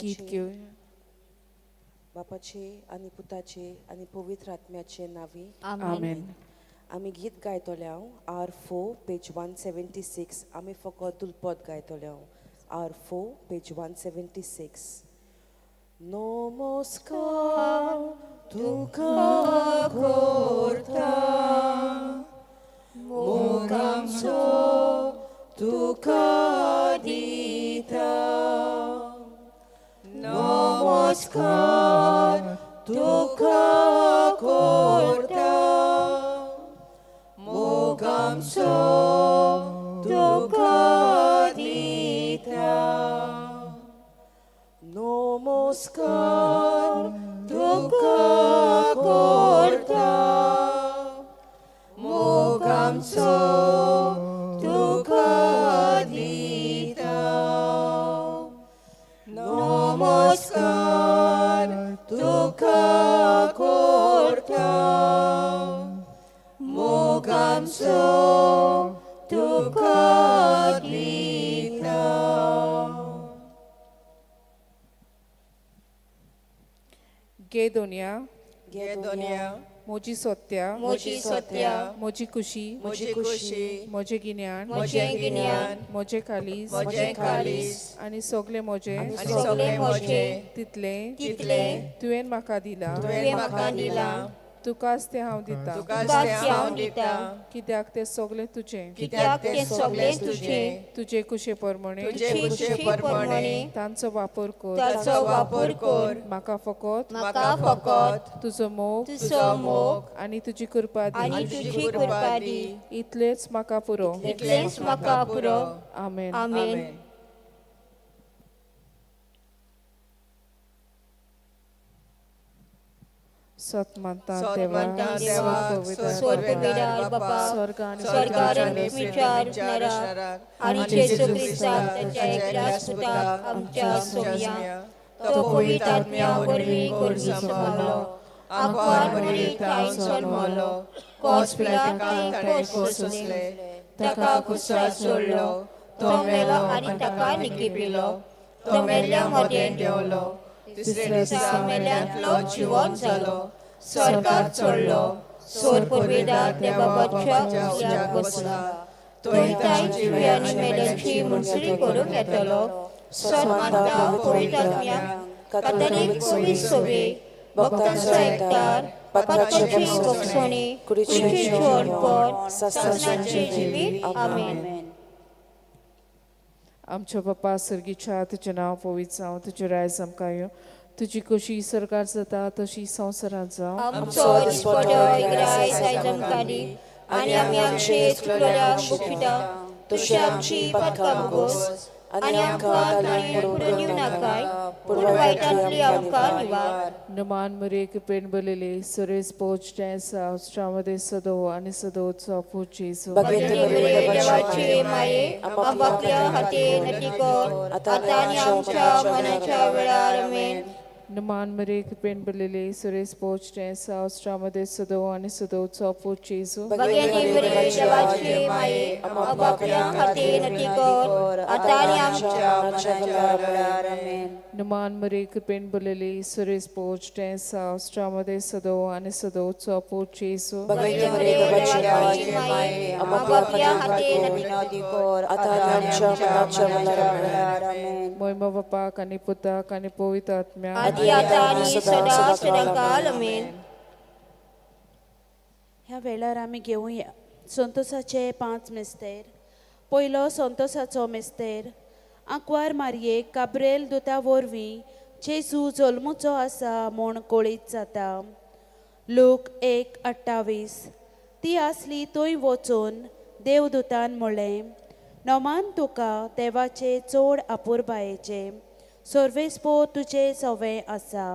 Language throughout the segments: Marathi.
गीत घेऊया. बापाचे आणि पुताचे आणि पवित्र आत्म्याचे नावी आमेन. आम्ही गीत गायतले हांव R4 पेज 176. आम्ही फकत दुलपद गायतले हांव R4 पेज 176. नमस्कार तुका करता मोग आमचो तुका दिता. नमस्कार तुका करता मोग आमचो तुका दिता. नमस्कार तुका करता मोग आमचो तुका दिता. नमस्कार तुका करता मोग आमचो तुका दिता. गे दोनिया गेदोनिया मोजी सोत्या मोजी सोत्या मोजी खुशी मोजी खुशी मोजे गिन्यान मोजे गिन्यान मोजे कालीस मोजे कालीस आणि सगळे मोजे आणि सगळे मोजे तितले तितले तुवें म्हाका दिला. तुवें म्हाका दिला. तुकाच ते हांव दिता. तुकाच ते हांव दिता. कित्याक ते सगळे तुझे कित्याक ते सगळे तुझे तुझे कुशे परमणे तुझे कुशे परमणे तांचो वापर कर. ताचो वापर कर. म्हाका फकत म्हाका फकत तुजो मोग तुजो मोग आणि तुजी कृपा आणि दी. तुजी कृपा दी. इतलेच म्हाका पुरो. इतलेच म्हाका पुरो. आमेन. आमेन. सतमंता सतमंता देवा देवा सोर्पविदार बापा स्वर्गार विचार नराक आणि जेजू ख्रिस्ताक त्याच्या एकल्या सुताक आमच्या सोम्या तो पवित्र आत्म्या वरवीं गरजू संभाळलो. आंकवार बरी ताई जल्मलो. कोस पिलाताई कोसले. ताका कुसात सोडलो. तो मेलो आणि ताका निकिपिलो. तो मेल्ल्या मध्ये देवलो. तिसऱ्या दिसा मेल्यांतलो जिवंत जालो. स्वर्गाक चडलो. सोर पवित्र देवाच्या उजव्याक बसला. तोय ताई जिव्यांनी मेल्यांची मुंजरी करूंक येतलो. सतमंता पवित्र आत्म्याक कातोलीक पवित्र सभे भक्तांचो एकठार पातकाची भक्षणी कुडीची अर्पण सासणाचे जिवीत. आमेन. आमच्या बापा सर्गीच्या तुझें नांव पवित्र जावं. तुजें रायज आमकां येवं. तुजी कशी सरकार जाता तशी संवसारांत जावं. आमचो दिसपट्टो इग्राय आयज आमकां दी आनी आमी आमचे चुकलोल्यांक बक्षिता तशी आमची पातकां भोगोस आनी आमकां ताळयेंत पडूं दिवं नाकाय पूण वायटांतली आमकां निवार. नमान मरेक पेण बलेले सरेस पोचते सावस्ट्रामध्ये सदो आणि सदोचो पुचेसो. भगवती मरे देवाचे माये आपापल्या हाते नटिको आता आनी आमच्या मनाच्या वेळार. आमेन. नमान मरेक पेण बलेले सरेस पोचते सावस्ट्रामध्ये सदो आणि सदोचो पुचेसो. भगवती मरे देवाचे माये आपापल्या हाते नटिको आता आनी आमच्या मनाच्या वेळार. आमेन. नमान मरेक पेण बलेले सरेस पोचते सावस्ट्रामध्ये सदो आणि सदोचो पुचेसो. भगवती मरे देवाचे माये आपापल्या हाते नटिको आता आनी आमच्या मनाच्या वेळार. आमेन. महिमा बापाक आणि पुताक आणि पवित्र आत्म्याक आदी आता आनी सदा सदांकाल. आमेन. ह्या वेळार आमी घेवया संतोसाचे 5 मेस्तेर. पयलो संतोसाचो मेस्तेर. आंकवार मारयेक काब्रेल दुता वरवीं जेजू जल्मुचो आसा म्हूण कळीत जाता. लूक 1:28. ती आसली थंय वचून देवदूतान म्हणलें, नोमान तुका देवाचे चोड आपुरबायेचे सर्वेस्पो तुजे सवें आसा.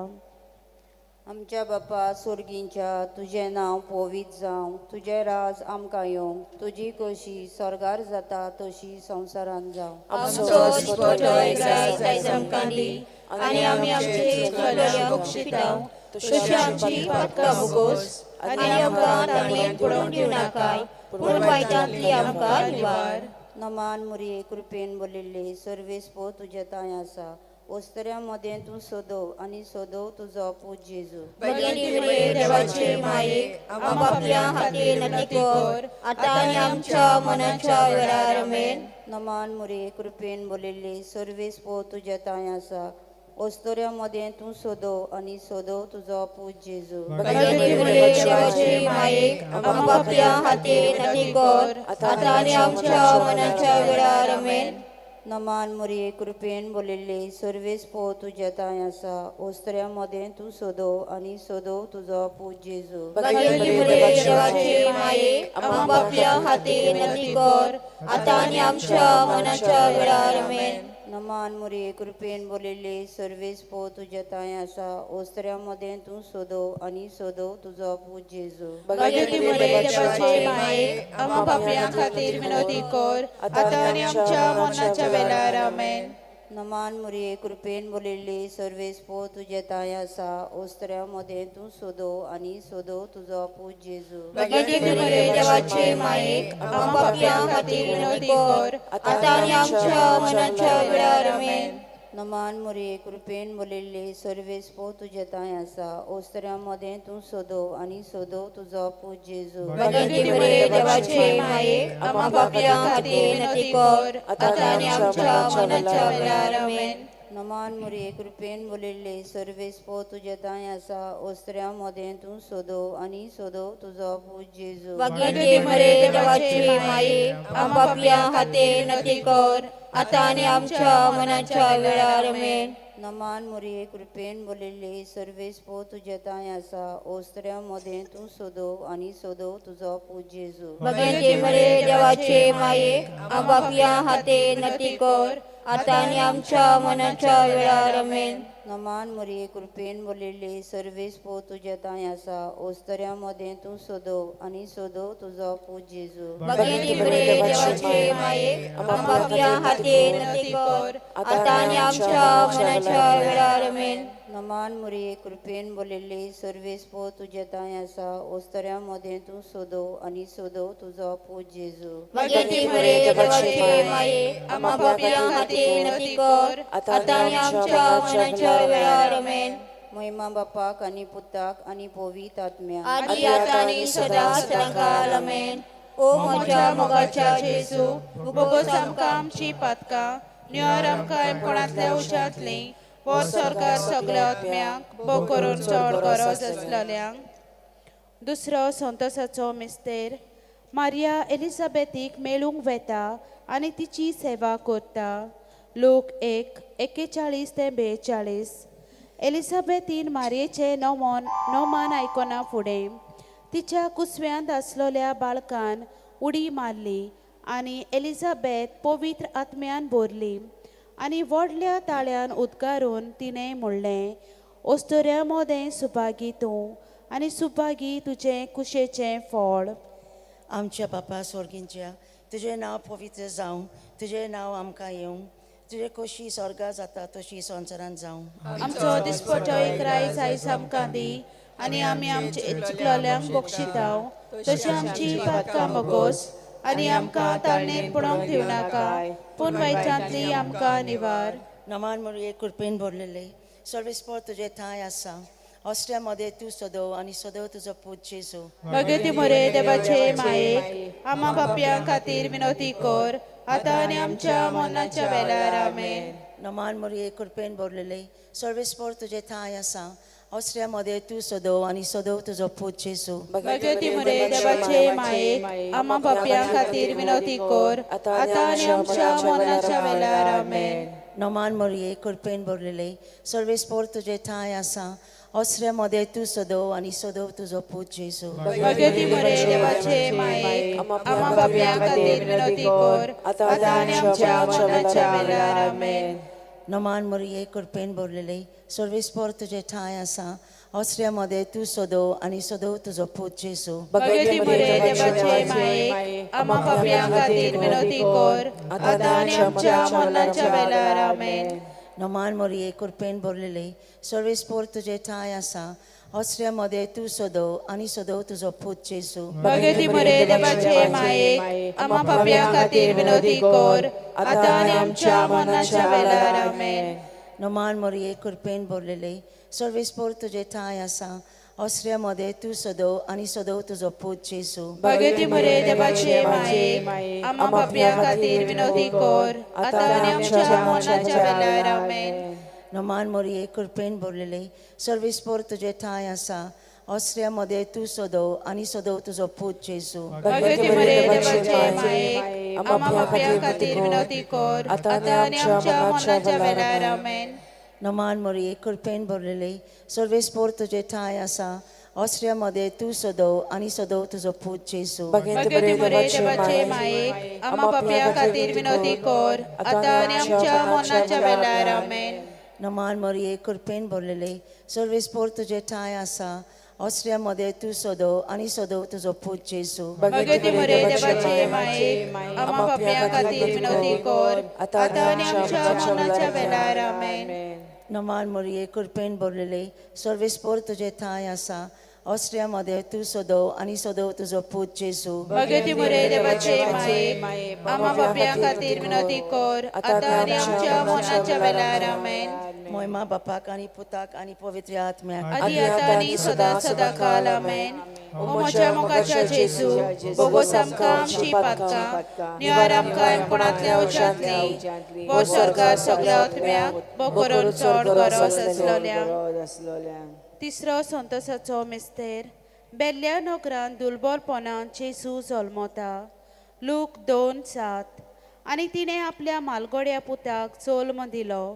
आमच्या बापा स्वर्गींच्या तुझें नांव पवित्र जावं, तुझें राज आमकां येवं, तुजी कशी स्वर्गार जाता तशी संवसारांत जावं. आमचो दिसपटोय ग्राय आयज आमकां दी, आनी आमी आमचे इश्टांक बक्षितांव, तशी आमची पातकां भोगोस, आनी आमकां ताणें पडोवन दिवं नाकाय, पूण वायटांतली आमकां निवार. नमान मुरये कृपेन बोलिल्ले सर्वेस्पो तुजे ताय आसा, ओस्तऱ्या मदें तूं सोदव आनी सोदव तुजो पूज जेजू. भगिनी मुरे देवाचे मायेक आपापल्या हातीन नतिकोर, आतां आनी आमच्या मनाच्या वेळार आमेन. नमान मुरे कृपेन बोलिल्ले सर्वेस्पो तुजे ताय आसा, ओस्तऱ्या मदें तूं सोदव आनी सोदव तुजो पूज जेजू. भगिनी मुरे देवाचे मायेक आपापल्या हातीन नतिकोर, आतां आनी आमच्या मनाच्या वेळार आमेन. नमान मुरये कृपेन बोलिल्ले सर्वेस्पो तुजे ताय आसा, ओस्तऱ्या मदें तूं सोदव आनी सोदव तुजो पूज जेजू. भगिनी मुरे देवाचे मायेक आपापल्या हातीन नतिकोर, आतां आनी आमच्या मनाच्या वेळार आमेन. नमान मुरये कृपेन बोलिल्ले सर्वेस्पो तुजे ताय आसा, ओस्तऱ्या मदें तूं सोदव आनी सोदव तुजो पूज जेजू. भगिनी मुरे देवाचे मायेक आपापल्या खातीर विनोदी कोर, आतां आनी आमच्या मनाच्या वेळार आमेन. नमान मुरये कृपेन बोलिल्ले सर्वेस्पो तुजे ताय आसा, ओस्तऱ्या मदें तूं सोदव आनी सोदव तुजो पूज जेजू. भगिनी मुरे देवाचे मायेक आपापल्या खातीर विनोदी कोर, आतां आनी आमच्या मनाच्या वेळार आमेन. नमान मुरये कृपेन बोलिल्ले सर्वेस्पो तुजे ताय आसा, ओस्तऱ्या मदें तूं सोदव आनी सोदव तुजो पूज जेजू. भगिनी मुरे देवाचे मायेक आपापल्या खातीर विनोदी कोर, आतां आनी आमच्या मनाच्या वेळार आमेन. नमान मुरये कृपेन बोलिल्ले सर्वेस्पो तुजे ताय आसा, ओस्तऱ्या मदें तूं सोदव आनी सोदव तुजो पूज जेजू. भगिनी मुरे देवाचे मायेक आपापल्या खातीर विनोदी कोर, आतां आनी आमच्या मनाच्या वेळार आमेन. नमान मुरये कृपेन बोलिल्ले सर्वेस्पो तुजे ताय आसा, ओस्तऱ्या मदें तूं सोदव आनी सोदव तुजो पूज जेजू. भगिनी मुरे देवाचे मायेक आपापल्या खातीर विनोदी कोर, आतां आनी आमच्या मनाच्या वेळार आमेन. नमान मुरये कृपेन बोलिल्ले सर्वेस्पो तुजे ताय आसा, ओस्तऱ्या मदें तूं सोदव आनी सोदव तुजो पूज जेजू. भगिनी मुरे देवाचे मायेक आपापल्या खातीर विनोदी कोर, आतां आनी आमच्या मनाच्या वेळार आमेन. नमान मुरये कृपेन बोलिल्ले सर्वेस्पो तुजे ताय आसा, ओस्तऱ्या मदें तूं सोदव आनी सोदव तुजो पूज जेजू. भगिनी मुरे देवाचे मायेक आपापल्या खातीर विनोदी कोर, आतां आनी आमच्या मनाच्या वेळार आमेन. महिमा बापाक आनी पुताक आनी पवित्र आत्म्याक, आदी आतां आनी सदां सदांकाळ आमेन. ओ म्हज्या मोगाच्या जेजू, भोगोस आमकां आमची पातकां, न्यार आमकां कोणांतल्या उज्यांतली, वो सरकार सगळ्या आत्म्यांक भोग करून चड गरज आसलेल्यांक. दुसरो संतोसाचो मिस्तेर. मारिया एलिझाबेथीक मेळूंक वेता आनी तिची सेवा करता. लूक 1:41-42. एलिझाबेथीन मारयेचें नोमान आयकना फुडें तिच्या कुसव्यांत आसलोल्या बाळकान उडी मारली आनी एलिझाबेथ पवित्र आत्म्यान भरली आनी व्हडल्या ताळ्यान उद्गारून तिणें म्हणलें, ओस्तोऱ्या मोदें सुभागी तूं आनी सुभागी तुजें कुशेचें फळ. आमच्या बापा स्वर्गींच्या तुजें नांव पवित्र जावं, तुजें नांव आमकां येवं, तुजे कशी स्वर्गा जाता तशी संवसारांत जावं. आमचो दिसपटोय आयज आयज आमकां दी आनी आमी आमचे चुकलोल्यांक बक्षितांव, तशी आमची पातकां मोगोस आनी आमकां ताळणेक पडोवंक दिवं नाका, पूण वायटांतली आमकां निवार. नमान मुरये कृपेन भरलेले सर्वेस्पो तुजे थांय आसा, ओस्त्र्या मदें तूं सोदव आनी सोदव तुजो पूज जेजू. भगती मोरे देवाचे मायेक आमा बापयां खातीर विनोदी कोर, आतां आनी आमच्या मरणाच्या वेळार आमेन. नमान मुरये कृपेन भरलेले सर्वेस्पो तुजे थांय आसा, ओस्त्र्या मदें तूं सोदव आनी सोदव तुजो पूज जेजू. भगती मोरे देवाचे मायेक आमा बापयां खातीर विनोदी कोर, आतां आनी आमच्या मरणाच्या वेळार आमेन. नमान मोरये कृपेन भरलेले सर्वेस्पोर तुझे ठाय आसा ओसऱ्यामध्ये तू सदव आणि सदव तुझो पूत जेसू भगती मरे देवाचे माये आम्हा पाप्या खातीर विनोदी कर आता आणि आमच्या मरणाच्या वेळार आमेन. नमान मोरये कृपेन भरलेले सर्वेस्पोर तुझे ठाय आसा ओसऱ्यामध्ये तू सदव आणि सदव तुझो पूत जेसू भगती मरे देवाचे माये आम्हा पाप्या खातीर विनोदी कर आता आणि आमच्या मरणाच्या वेळार आमेन. नमान मोरये कृपेन भरलेले सर्वेस्पोर तुझे ठाय आसा ओसऱ्यामध्ये तू सदव आणि सदव तुझो पूत जेसू भगती मरे देवाचे माये आम्हा पाप्या खातीर विनोदी कर आता आणि आमच्या मरणाच्या वेळार आमेन. नमान मोरये कृपेन भरलेले सर्वेस्पोर तुझे ठाय आसा ओसऱ्यामध्ये तू सदव आणि सदव तुझो पूत जेसू भगती मरे देवाचे माये आम्हा पाप्या खातीर विनोदी कर आता आणि आमच्या मरणाच्या वेळार आमेन. नमान मोरये कृपेन भरलेले सर्वेस्पोर तुझे ठाय आसा ओसऱ्यामध्ये तू सदव आणि सदव तुझो पूत जेसू भगती मरे देवाचे माये आम्हा पाप्या खातीर विनोदी कर आता आणि आमच्या मरणाच्या वेळार आमेन. नमान मोरये कृपेन भरलेले सर्वेस्पोर तुझे ठाय आसा ओसऱ्यामध्ये तू सदव आणि सदव तुझो पूत जेसू भगती मरे देवाचे माये आम्हा पाप्या खातीर विनोदी कर आता आणि आमच्या मरणाच्या वेळार आमेन. नमान मोरये कृपेन भरलेले सर्वेस्पोर तुझे ठाय आसा ओसऱ्यामध्ये तू सदव आणि सदव तुझो पूत जेसू भगती मरे देवाचे माये आम्हा पाप्या खातीर विनोदी कर आता आणि आमच्या मरणाच्या वेळार आमेन. नमान मोरये कृपेन भरलेले सर्वेस्पोर तुझे ठाय आसा ओसऱ्यामध्ये तू सदव आणि सदव तुझो पूत जेसू भगती मरे देवाचे माये आम्हा पाप्या खातीर विनोदी कर आता आणि आमच्या मरणाच्या वेळार आमेन. महिमा बापाक आणि पुताक आणि पवित्र आत्म्याक आदी आता आणि सदा सदा काल आमेन. ओ म्हज्या मोगाच्या जेसू बोगोस आमकां आमची पातकां निवार आमकां एमपणांतल्या उज्यांतली वो सरकार सगळ्या आत्म्याक बो करून चड गरज आसलोल्या. तिसरो संतोसाचो मिस्तेर बेल्ल्या नोकरान दुलबरपणान जेसू जल्मता. लूक 2:7 आनी तिणें आपल्या मालगोड्या पुताक जल्म दिलो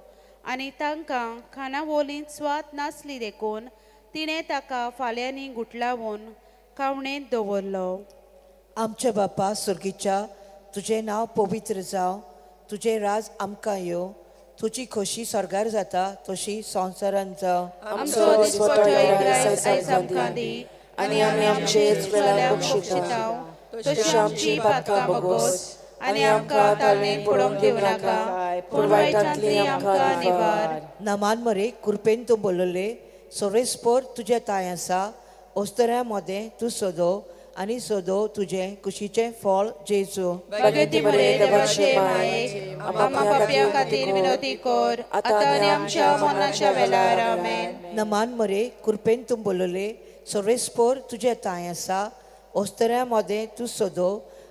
आनी तांकां खानावळींत स्वात नासली देखून तिणें ताका फाल्यांनी गुटलावून कावणेंत दवरलो. आमच्या बापा सुर्गीच्या तुझें नांव पवित्र जावं तुझें राज आमकां येवं तुजी खोशी स्वर्गार जाता तशी संवसारांत जावं. आमचो दिसपटो आयज आमकां दी आनी आमी आमचे चुकल्यांक बक्षितांव तशी आमची पातकां बगोस आनी आमकां ताळणेंत पडोवंक दिवं नाका पूण वायटांतली आमकां निवार. नमान मरे कृपेन तूं बोलले सोरेस्पोर तुझे ताय आसा ओस्तऱ्यामध्ये तूं सोदो आनी सोदो तुजें कुशीचें फळ जेजू भगती मरे देवाचे माये आम्हा पाप्या खातीर विनोदी कर आता आनी आमच्या मरणाच्या वेळार आमेन. नमान मरे कृपेन तूं बोलले सोरेस्पोर तुझे ताय आसा ओस्तऱ्यामध्ये तू सोदो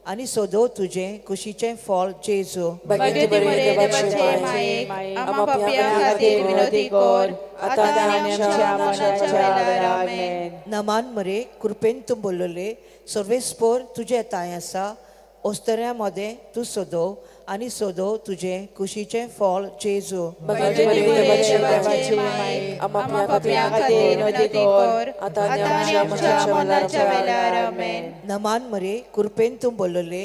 आनी सोदो तुजें कुशीचें फळ जेजू भगती मरे देवाचे माये आम्हा पाप्या खातीर विनोदी कर आता आनी आमच्या मरणाच्या वेळार आमेन. नमान मरे कृपेन तूं बोलले सर्वेस्पोर तुझे ताय आसा ओस्तऱ्यामध्ये तूं सोदो आनी सोदो तुजें कुशीचें फळ जेजू भगती मरे देवाचे माये आम्हा पाप्या खातीर विनोदी कर आता आनी आमच्या मरणाच्या वेळार आमेन. नमान मरे कृपेन तूं बोलले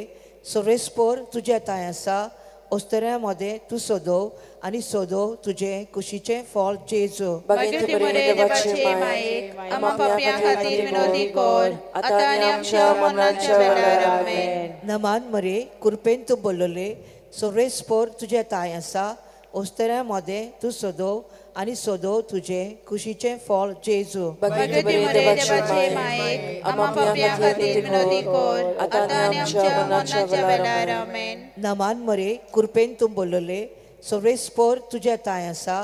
सोरेस्पोर तुझे ताय आसा ओस्तऱ्यामध्ये तूं सोदो आनी सोदो तुजें कुशीचें फळ जेजू भगती मरे देवाचे माये आम्हा पाप्या खातीर विनोदी कर आता आनी आमच्या मरणाच्या वेळार आमेन. नमान मरे कृपेन तूं बोलले सोरेस्पोर तुझे ताय आसा ओस्तऱ्यामध्ये तूं सोदो आनी सोदो तुजें कुशीचें फळ जेजू भगती मरे देवाचे माये आम्हा पाप्या खातीर विनोदी कर आता आनी आमच्या मरणाच्या वेळार आमेन. नमान मरे कृपेन तूं बोलले सोरेस्पोर तुझे ताय आसा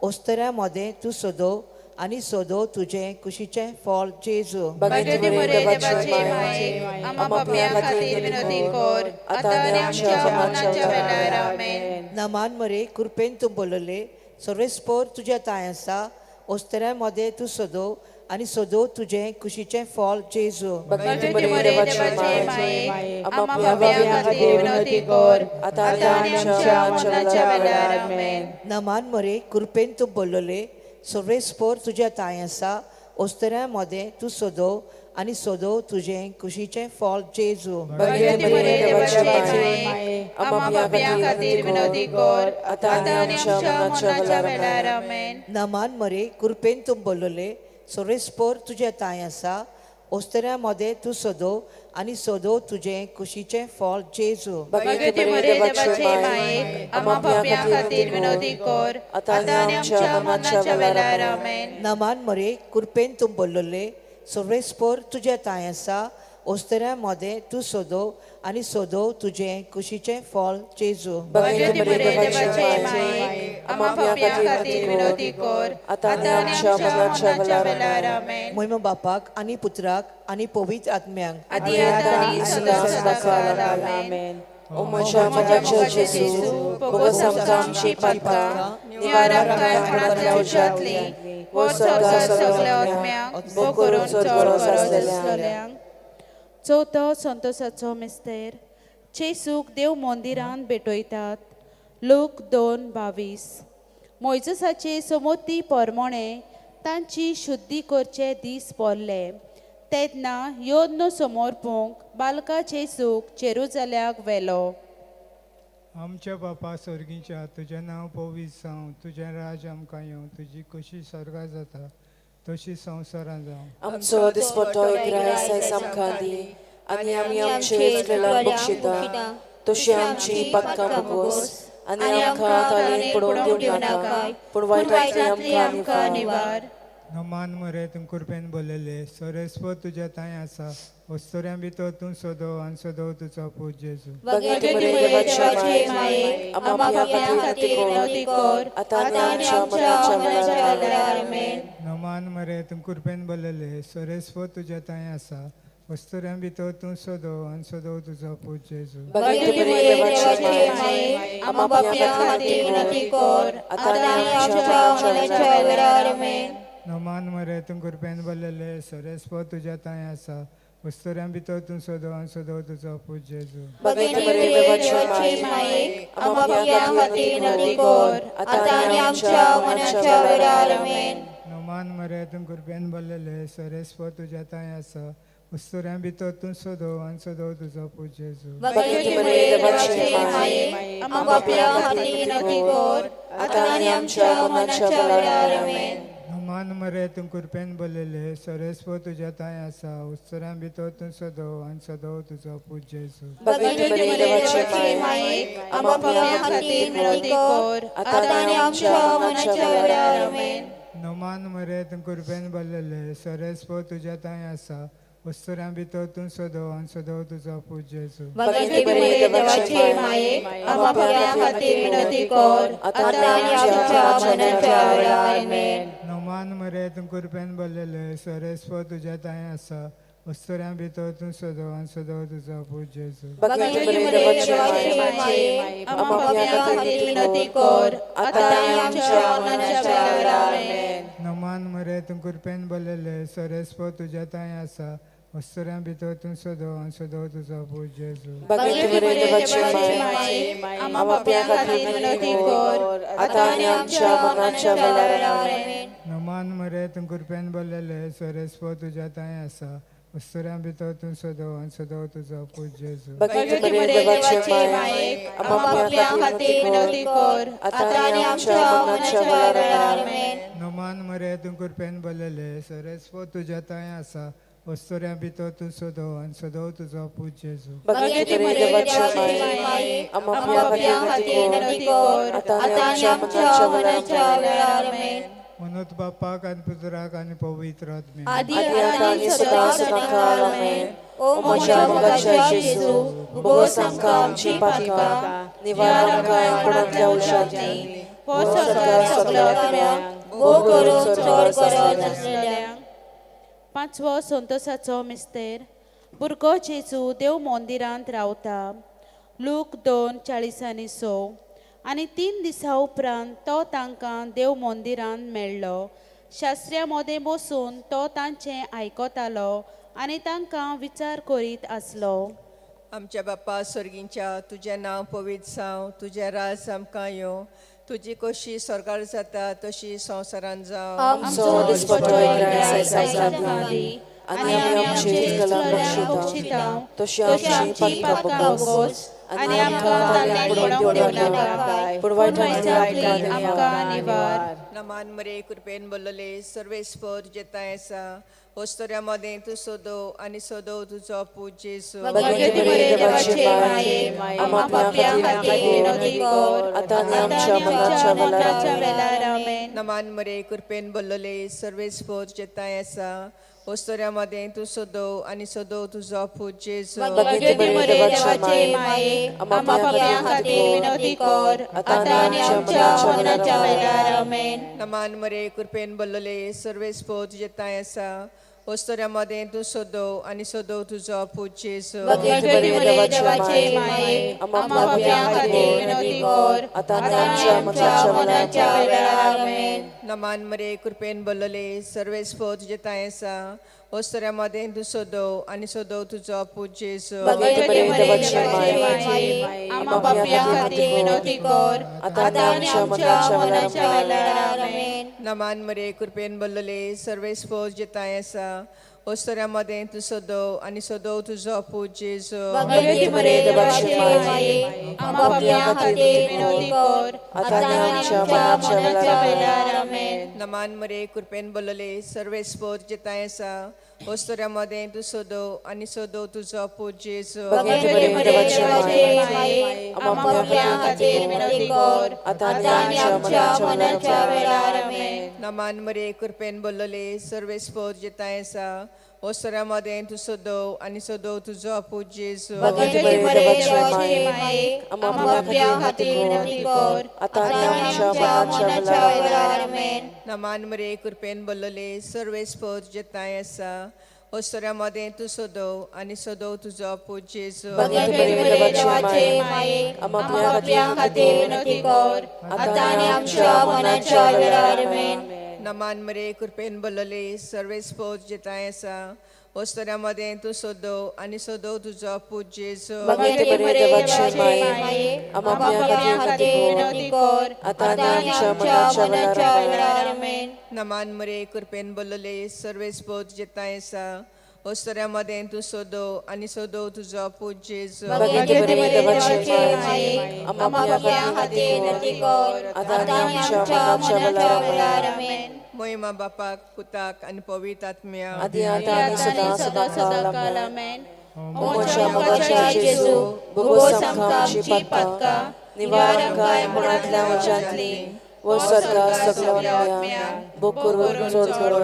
ओस्तऱ्यामध्ये तूं सोदो आनी सोदो तुजें कुशीचें फळ जेजू भगती मरे देवाचे माये आम्हा पाप्या खातीर विनोदी कर आता आनी आमच्या मरणाच्या वेळार आमेन. नमान मरे कृपेन तूं बोलले सोरेस्पोर तुझे ताय आसा ओस्तऱ्यामध्ये तूं सोदो आनी सोदो तुजें कुशीचें फळ जेजू भगवती मरिये देवाची माय आम्हा पापियां खातीर विनंती कर आतां आनी आमच्या मरणाच्या वेळार आमेन. नमान मरे कृपेन तूं बोल्लोले सर्वेस्पोर तुज्या ताय आसा ओस्तऱ्या मोदें तूं सोदो आनी सोदो तुजें कुशीचें फळ जेजू भगवती मरिये देवाची माय आम्हा पापियां खातीर विनंती कर आतां आनी आमच्या मरणाच्या वेळार आमेन. नमान मरे कृपेन तूं बोल्लोले सर्वेस्पोर तुज्या ताय आसा ओस्तऱ्या मोदें तूं सोदो आनी सोदो तुजें कुशीचें फळ जेजू भगवती मरिये देवाची माय आम्हा पापियां खातीर विनंती कर आतां आनी आमच्या मरणाच्या वेळार आमेन. नमान मरे कृपेन तूं बोल्लोले सर्वेस्पोर तुज्या ताय आसा ओस्तऱ्या मोदें तूं सोदो आनी सोदो तुजें कुशीचें फळ जेजू भगवती मरिये देवाची माय आम्हा पापियां खातीर विनंती कर आतां आनी आमच्या मरणाच्या वेळार आमेन. मोहिमा बापाक आनी पुत्राक आनी पवित्र आत्म्यांक आदी आतां आनी सदां सदांकाळ आमेन. ओ म्हज्या मनाच्या जेजू भोगोस आमकां आमची पातकां निवार आमकां मरणांतल्या उज्यांतली वो स्वर्गांत सगल्या आत्म्यांक बो करून चोर आसलेल्यांक. चवथो संतोशाचो मिस्तेर जेसूक देव मंदिरांत भेटयतात. लूक 2:22. मोइजेसाचे समोती पोरमोणे तांची शुद्धी करचे दीस पोरले तेन्ना योद्नो समोर पोंक बालका जेसूक जेरुजल्याक व्हेलो. आमच्या बापा स्वर्गीच्या तुजें नांव पवित्र जावं तुजें राज आमकां येवं तुजी कशी स्वर्गा जाता तशी संवसारांत जावं. आमचो दिसपट्टो एकराय आयज आमकां दी आनी आमी आमचे इश्टांक बक्षिता तशी आमची पातकां भोगोस आनी आमकां ताळयेन पडोवन दिवं नाका पूण वायटांतली आमकां निवार. नमान मरे तूं कृपेन बोललेले सोरेस्पो तुज्या ताय आसा वस्तोऱ्यां भितर तूं सोदो आनी सोदो तुजो पूत जेजू भगवती मरिये देवाची माय आम्हा पापियां खातीर विनंती कर आतां आनी आमच्या मरणाच्या वेळार आमेन. नमान मरे तूं कृपेन बोललेले सोरेस्पो तुज्या ताय आसा वस्तोऱ्यां भितर तूं सोदो आनी सोदो तुजो पूत जेजू भगवती मरिये देवाची माय आम्हा पापियां खातीर विनंती कर आतां आनी आमच्या मरणाच्या वेळार आमेन. नमान मरे तूं कृपेन बोललेले सोरेस्पो तुज्या ताय आसा वस्तोऱ्यां भितर तूं सोदो आनी सोदो तुजो पूत जेजू भगवती मरिये देवाची माय आम्हा पापियां खातीर विनंती कर आतां आनी आमच्या मरणाच्या वेळार आमेन. नमान मरे तूं कृपेन बोललेले सोरेस्पो तुज्या ताय आसा वस्तोऱ्यां भितर तूं सोदो आनी सोदो तुजो पूत जेजू भगवती मरिये देवाची माय आम्हा पापियां खातीर विनंती कर आतां आनी आमच्या मरणाच्या वेळार आमेन. नमान मरे तूं कृपेन बोललेले सोरेस्पो तुज्या ताय आसा वस्तोऱ्यां भितर तूं सोदो आनी सोदो तुजो पूत जेजू भगवती मरिये देवाची माय आम्हा पापियां खातीर विनंती कर आतां आनी आमच्या मरणाच्या वेळार आमेन. नमान मरे तूं कृपेन बोललेले सोरेस्पो तुज्या ताय आसा वस्तोऱ्यां भितर तूं सोदो आनी सोदो तुजो पूत जेजू भगवती मरिये देवाची माय आम्हा पापियां खातीर विनंती कर आतां आनी आमच्या मरणाच्या वेळार आमेन. नमान मरे तूं कृपेन बोललेले सोरेस्पो तुज्या ताय आसा वस्तोऱ्यां भितर तूं सोदो आनी सोदो तुजो पूत जेजू भगवती मरिये देवाची माय आम्हा पापियां खातीर विनंती कर आतां आनी आमच्या मरणाच्या वेळार आमेन. नमान मरे तूं कृपेन बोललेले सोरेस्पो तुज्या ताय आसा वस्तोऱ्यां भितर तूं सोदो आनी सोदो तुजो पूत जेजू भगवती मरिये देवाची माय आम्हा पापियां खातीर विनंती कर आतां आनी आमच्या मरणाच्या वेळार आमेन. नमान मरे तूं कृपेन बोललेले सोरेस्पो तुज्या ताय आसा वस्तोऱ्यां भितर तूं सोदो आनी सोदो तुजो पूत जेजू भगवती मरिये देवाची माय आम्हा पापियां खातीर विनंती कर आतां आनी आमच्या मरणाच्या वेळार आमेन. नमान मरे तूं कृपेन बोललेले सोरेस्पो तुज्या ताय आसा वस्तोऱ्यां भितर तूं सोदो आनी सोदो तुजो पूत जेजू भगवती मरिये देवाची माय आम्हा पापियां खातीर विनंती कर आतां आनी आमच्या मरणाच्या वेळार आमेन. मनोत बापाक आनी पुत्राक आनी पवित्र आत्म्याक आदी आतां आनी सदां सदांकाळ आमेन. ओ म्हज्या मोगाच्या जेजू भोगोस आमकां आमची पातकां निवार आमकां मरणांतल्या उज्यांतली वो स्वर्गांत सगल्या आत्म्यांक बो करून चोर परत आसलेल्यांक. पांचवो संतोशाचो मिस्तेर भुरगो जेजू देव मंदिरांत रावता. लूक 2:40-6. आनी 3 दिसां उपरांत तो तांकां देव मंदिरांत मेळ्ळो. शास्त्र्या मोदें बसून तो तांचें आयकतालो आनी तांकां विचार करीत आसलो. आमच्या बापा स्वर्गींच्या तुजें नांव पवित्र जावं, तुजें राज आमकां येवं, तुजी कशी स्वर्गार जाता तशी संवसारान जावं. आमचो दिसपटो रायस आमकां दी आनी आमी आमची इश्टांक बक्षितांव तशी आमची पातकां बगोस आनी आमकां ताल्ल्यान पडूंक दिवं नाका पूण वायटांतल्यान आमकां निवार. नमान मरे कृपेन बोलले सर्वेस्पर जेताय आसा वस्तुऱ्या मदें तूं सोदो आनी सोदो तुजो पूज जेजू. भगवती मरे देवाचे माये आम्हा पाप्यां खातीर विनोदी कर आतां आनी आमच्या मरणाच्या वेळार आमेन. नमान मरे कृपेन बोलले सर्वेस्पर जेताय आसा वस्तुऱ्या मदें तूं सोदो आनी सोदो तुजो पूज जेजू. भगवती मरे देवाचे माये आम्हा पाप्यां खातीर विनोदी कर आतां आनी आमच्या मरणाच्या वेळार आमेन. नमान मरे कृपेन बोलले सर्वेस्पर जेताय आसा वस्तुऱ्या मदें तूं सोदो आनी सोदो तुजो पूज जेजू. भगवती मरे देवाचे माये आम्हा पाप्यां खातीर विनोदी कर आतां आनी आमच्या मरणाच्या वेळार आमेन. नमान मरे कृपेन बोलले सर्वेस्पर जेताय आसा वस्तुऱ्या मदें तूं सोदो आनी सोदो तुजो पूज जेजू. भगवती मरे देवाचे माये आम्हा पाप्यां खातीर विनोदी कर आतां आनी आमच्या मरणाच्या वेळार आमेन. नमान मरे कृपेन बोलले सर्वेस्पर जेताय आसा वस्तुऱ्या मदें तूं सोदो आनी सोदो तुजो पूज जेजू. भगवती मरे देवाचे माये आम्हा पाप्यां खातीर विनोदी कर आतां आनी आमच्या मरणाच्या वेळार आमेन. नमान मरे कृपेन बोलले सर्वेस्पर जेताय आसा वस्तुऱ्या मदें तूं सोदो आनी सोदो तुजो पूज जेजू. भगवती मरे देवाचे माये आम्हा पाप्यां खातीर विनोदी कर आतां आनी आमच्या मरणाच्या वेळार आमेन. नमान मरे कृपेन बोलले सर्वेस्पर जेताय आसा वस्तुऱ्या मदें तूं सोदो आनी सोदो तुजो पूज जेजू. भगवती मरे देवाचे माये आम्हा पाप्यां खातीर विनोदी कर आतां आनी आमच्या मरणाच्या वेळार आमेन. नमान मरे कृपेन बोलले सर्वेस्पर जेताय आसा वस्तुऱ्या मदें तूं सोदो आनी सोदो तुजो पूज जेजू. भगवती मरे देवाचे माये आम्हा पाप्यां खातीर विनोदी कर आतां आनी आमच्या मरणाच्या वेळार आमेन. नमान मरे कृपेन बोलले सर्वेस्पर जेताय आसा वस्तुऱ्या मदें तूं सोदो आनी सोदो तुजो पूज जेजू. भगवती मरे देवाचे माये आम्हा पाप्यां खातीर विनोदी कर आतां आनी आमच्या मरणाच्या वेळार आमेन. नमान मरे कृपेन बोलले सर्वेस्पर जेताय आसा वस्तुऱ्या मदें तूं सोदो आनी सोदो तुजो पूज जेजू. भगवती मरे देवाचे माये आम्हा पाप्यां खातीर विनोदी कर आतां आनी आमच्या मरणाच्या वेळार आमेन. महिमा बापाक पुताक आनी पवित्र आत्म्या आदी आतां आनी सदां काल आमेन. मोच्या मोगाच्या जेजू भोगोस आमकां आमची पातकां निवार आमकां मरणांतल्या वजांतली व स्वर्गाक सगळ्या भोग करून चड करून.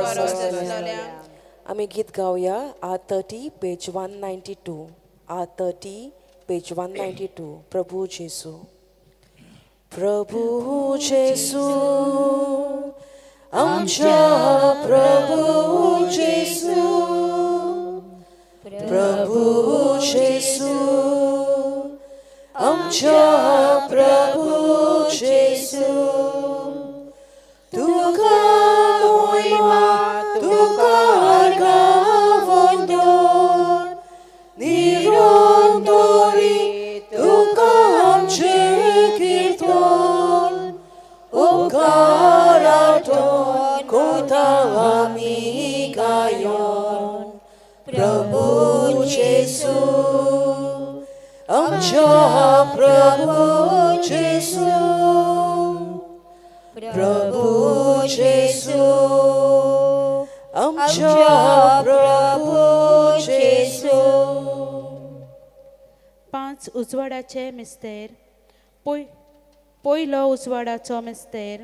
आमी गीत गावया R30 पेज 192 R30 पेज 192. प्रभु जेसू प्रभु जेसू आमच्या प्रभु जेसू प्रभु जेसू आमच्या प्रभु जेसू तुका महिमा तुका वंदन निरंतरी तुका आमचे कीर्तन उपकारार्थन कोता आमी गायन. प्रभु जेसू आमच्या प्रभु जेसू प्रभु जेसू आमच्या प्रभु जेसू. 5 उजवाडाचे मिस्तेर. पयलो उजवाडाचो मिस्तेर.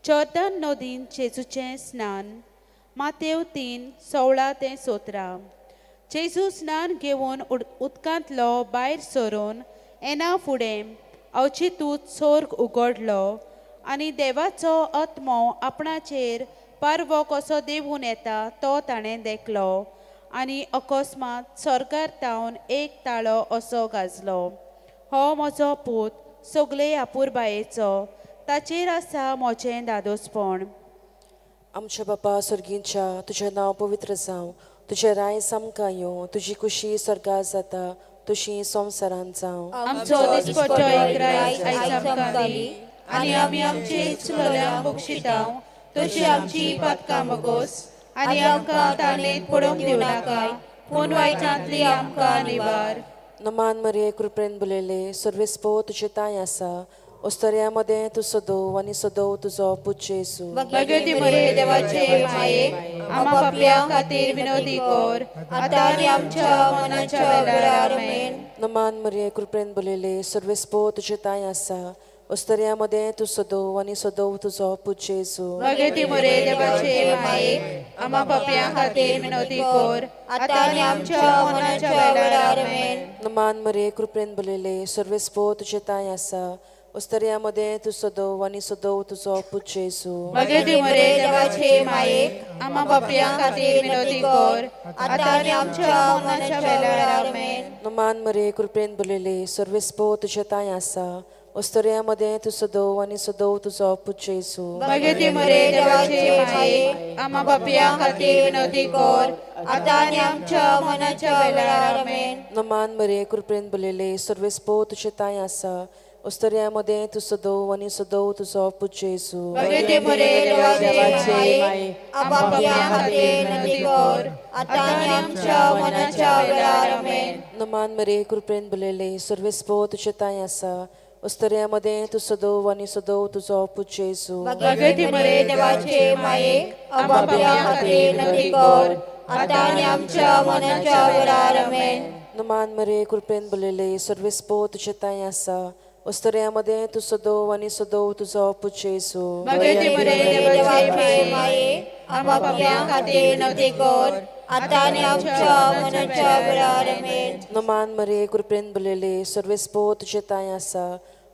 जॉर्दान नदीन जेजूचें स्नान. मातेव 3:16-17. जेजू स्नान घेवन उदकांतलो भायर सरून एना फुडें अवचितूत सोर्ग उगडलो आनी देवाचो आत्मो आपणाचेर पारवो कसो देवून येता तो ताणें देखलो आनी अकस्मात स्वर्गांतावन एक ताळो असो गाजलो. हो म्हजो पूत सगळे आपुरबायेचो ताचेर आसा म्हजें दादोसपण. आमच्या बापा स्वर्गींच्या तुझें नांव पवित्र जावं, तुझें राय आमकां येवं, तुजी कुशी स्वर्गार जाता तशी संवसारांत जावं. आमचो दिसपट्टो एकराय आयज आमकां दी, आनी आमी आमचे इश्टलोल्यांक बक्षितांव, तशी आमची पातकां मागोस, आनी आमकां ताणेत पडोवंक दिवं नाकाय, पूण वायटांतली आमकां निवार. नमान मरिये कृपेन बुलेले सर्वेस्पो तुझे ताय आसा, ओस्तऱ्यामध्ये तूं सदोव आनी सदोव तुजो पुज्य येसू. भगवती मरे देवाचे माये, आम्हा पापयां खातीर विनोदी कर, आतां आनी आमच्या मनाच्या वेळार आमेन. नमान मरिये कृपेन बुलेले सर्वेस्पो तुझे ताय आसा, ओस्तऱ्यामध्ये तूं सदोव आनी सदोव तुजो पुज्य येसू. भगवती मरे देवाचे माये, आम्हा पापयां खातीर विनोदी कर, आतां आनी आमच्या मनाच्या वेळार आमेन. नमान मरिये कृपेन बुलेले सर्वेस्पो तुझे ताय आसा, ओस्तऱ्यामध्ये तूं सदोव आनी सदोव तुजो पुज्य येसू. भगवती मरे देवाचे माये, आम्हा पापयां खातीर विनोदी कर, आतां आनी आमच्या मनाच्या वेळार आमेन. नमान मरिये कृपेन बुलेले सर्वेस्पो तुझे ताय आसा, ओस्तऱ्यामध्ये तूं सदोव आनी सदोव तुजो पुज्य येसू. भगवती मरे देवाचे माये, आम्हा पापयां खातीर विनोदी कर, आतां आनी आमच्या मनाच्या वेळार आमेन. नमान मरिये कृपेन बुलेले सर्वेस्पो तुझे ताय आसा, ओस्तऱ्यामध्ये तूं सदोव आनी सदोव तुजो पुज्य येसू. भगवती मरे देवाचे माये, आम्हा पापयां खातीर विनोदी कर, आतां आनी आमच्या मनाच्या वेळार आमेन. नमान मरिये कृपेन बुलेले सर्वेस्पो तुझे ताय आसा, ओस्तऱ्यामध्ये तूं सदोव आनी सदोव तुजो पुज्य येसू. भगवती मरे देवाचे माये, आम्हा पापयां खातीर विनोदी कर, आतां आनी आमच्या मनाच्या वेळार आमेन. नमान मरिये कृपेन बुलेले सर्वेस्पो तुझे ताय आसा, ओस्तऱ्यामध्ये तूं सदोव आनी सदोव तुजो पुज्य येसू. भगवती मरे देवाचे माये, आम्हा पापयां खातीर विनोदी कर, आतां आनी आमच्या मनाच्या वेळार आमेन. नमान मरिये कृपेन बुलेले सर्वेस्पो तुझे ताय आसा,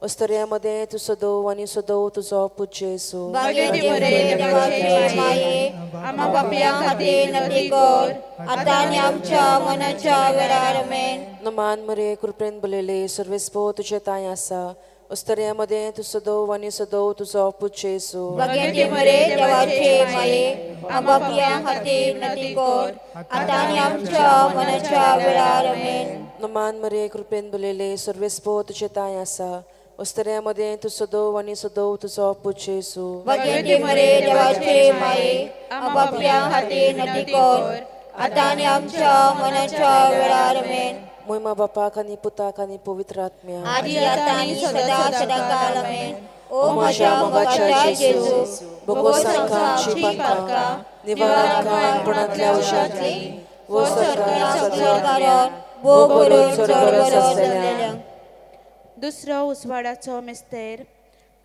ओस्तऱ्यामध्ये तूं सदोव आनी सदोव तुजो पुज्य येसू. भगवती मरे देवाचे माये, आम्हा पापयां खातीर विनोदी कर, आतां आनी आमच्या मनाच्या वेळार आमेन. नमान मरिये कृपेन बुलेले सर्वेस्पो तुझे ताय आसा, ओस्तऱ्यामध्ये तूं सदोव आनी सदोव तुजो पुज्य येसू. भगवती मरे देवाचे माये, आम्हा पापयां खातीर विनोदी कर, आतां आनी आमच्या मनाच्या वेळार आमेन. नमान मरिये कृपेन बुलेले सर्वेस्पो तुझे ताय आसा, ओस्तऱ्यामध्ये तूं सदोव आनी सदोव तुजो पुज्य येसू. भगवती मरे देवाचे माये, आम्हा पापयां खातीर विनोदी कर, आतां आनी आमच्या मनाच्या वेळार आमेन. महिमा बापाक आनी पुताक आनी पवित्र आत्म्या आदी आतां आनी सदा सदाकाळ आमेन. ओ म्हज्या मोगाच्या जेजू, भोगोस आमकां आमची पातकां, निवार आमकां अणपणांतल्या उशांतली, वो स्वर्गार भोग भरून चड गरज आसलेल्यांक. दुसरो उजवाडाचो मेस्तेर.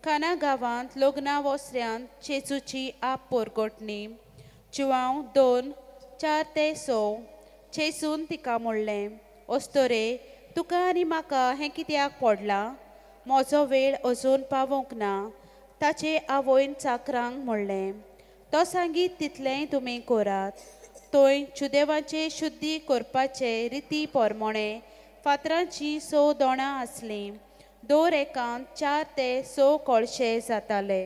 खाना गांवांत लग्ना वस्त्यांत चेचूची आप पोरगोटणी. जुवांव 2:4-6 चेसून तिका म्हणलें, ओस्तोरे तुका आनी म्हाका हें कित्याक पडलां? म्हजो वेळ अजून पावूंक ना. ताचे आवयन चाकरांक म्हणलें, तो सांगीत तितलेंय तुमी करात. थंय चुदेवांचे शुद्धी करपाचे रिती पोरमोणे फातरांची 6 दोणां आसलीं. दर एकांत 4 ते 6 कळशे जाताले.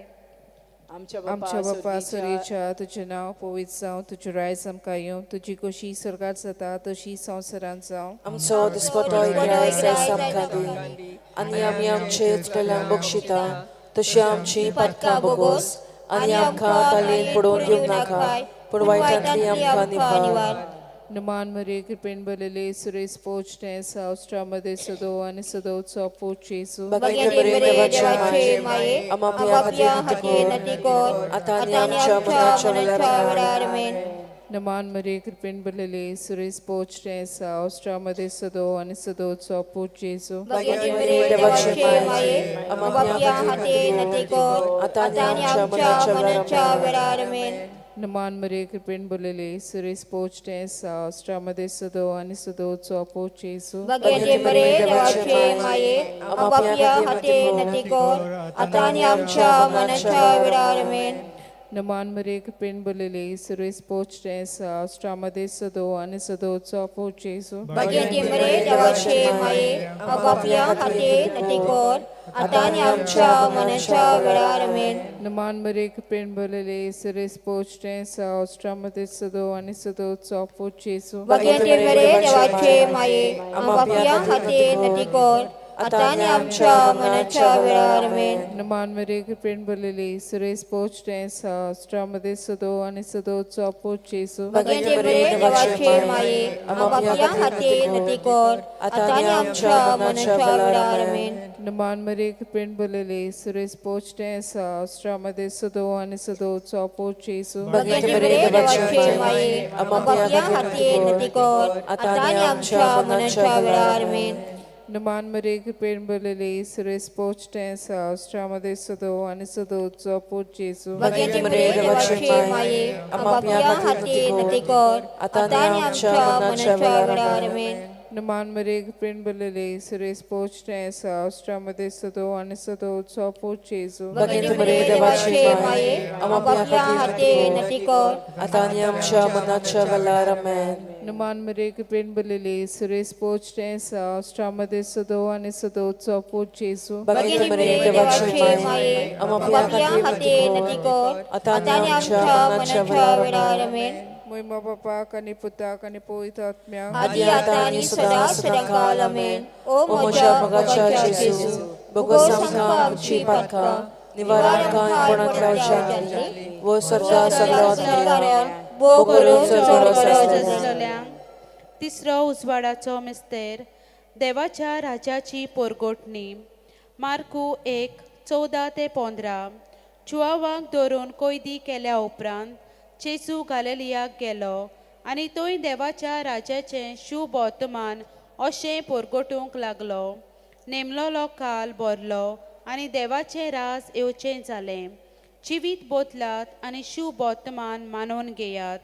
आमच्या बापा स्वर्गीच्या तुझें नांव पवित्र जावं, तुजें रायज आमकां येवं, तुजी कशी स्वर्गार जाता तशी संवसारांत जावं. आमचो दिसपट्टो आयज आमकां दी, आनी आमी आमचे इश्टलोल्यांक बक्षिता तशी आमची पातकां बोगोस, आनी आमकां ताळयेन पडोवन दिवंक नाका, पूण वायटांतली आमकां निवार. नमान मरिये कृपेन भरलेले सुरेश पोचणे सावस्ट्रामध्ये सदोव आनी सदोवचो पोच येसू. भगवती मरिये देवाचे माये, आम्हा पापयां खातीर विनोदी कर, आतां आनी आमच्या मनाच्या वेळार आमेन. नमान मरिये कृपेन भरलेले सुरेश पोचणे सावस्ट्रामध्ये सदोव आनी सदोवचो पोच येसू. भगवती मरिये देवाचे माये, आम्हा पापयां खातीर विनोदी कर, आतां आनी आमच्या मनाच्या वेळार आमेन. नमान मरिये कृपेन भरलेले सुरेश पोचणे सावस्ट्रामध्ये सदोव आनी सदोवचो पोच येसू. भगवती मरिये देवाचे माये, आम्हा पापयां खातीर विनोदी कर, आतां आनी आमच्या मनाच्या वेळार आमेन. नमान मरिये कृपेन भरलेले सुरेश पोचणे सावस्ट्रामध्ये सदोव आनी सदोवचो पोच येसू. भगवती मरिये देवाचे माये, आम्हा पापयां खातीर विनोदी कर, आता आणि आमच्या मरणाच्या वेळार आमेन. नमान मरे कृपेन भरलेले सरेस पोचते सावस्त्रामध्ये सदो आणि सदोचा पोच येसू भगवंते मरे देवाचे माये आपापल्या हाती नटी कर. आता आणि आमच्या मरणाच्या वेळार आमेन. नमान मरे कृपेन भरलेले सरेस पोचते सावस्त्रामध्ये सदो आणि सदोचा पोच येसू भगवंते मरे देवाचे माये आपापल्या हाती नटी कर. आता आणि आमच्या मरणाच्या वेळार आमेन. नमान मरे कृपेन भरलेले सरेस पोचते सावस्त्रामध्ये सदो आणि सदोचा पोच येसू भगवंते मरे देवाचे माये आपापल्या हाती नटी कर. आता आणि आमच्या मरणाच्या वेळार आमेन. नमान मरे कृपेन भरलेले सरेस पोचते सावस्त्रामध्ये सदो आणि सदोचा पोच येसू भगवंते मरे देवाचे माये आपापल्या हाती नटी कर. आता आणि आमच्या मरणाच्या वेळार आमेन. नमान मरे कृपेन भरलेले सरेस पोचते सावस्त्रामध्ये सदो आणि सदोचा पोच येसू भगवंते मरे देवाचे माये आपापल्या हाती नटी कर. आता आणि आमच्या मनाच्या वेळार आमेन. नमान मरे कृपेन भरलेले सरेस पोचते सावस्त्रामध्ये सदो आणि सदोचा पोच येसू भगवंते मरे देवाचे माये आपापल्या हाती नटी कर. आता आणि आमच्या मरणाच्या वेळार आमेन. महिमा बापाक आणि पुताक आणि पवित्र आत्म्याक आदि आता आणि सदा सदाकाल आमेन. ओ म्हज्या मोगाच्या जेजू भोगोस आमकां आमची पातकां निवारण कांयपणांतल्या उज्यांतली वो सर्गा सगळो कारण भोग करून चड गरज असलेल्यांक तिसरो उजवाडाचो मिस्तेर देवाच्या राजाची पोरगोटणी. मार्कू 1:14-15. चुवावांक धरून कैदी केल्या उपरांत जेजू गालिलियाक गेलो आनी थंय देवाच्या राजाचें शुभ वर्तमान अशें पोरगोटूंक लागलो. नेमलोलो काल भरलो आनी देवाचें राज येवचें जालें. जिवीत बोदलात आनी शुभ वर्तमान मानून घेयात.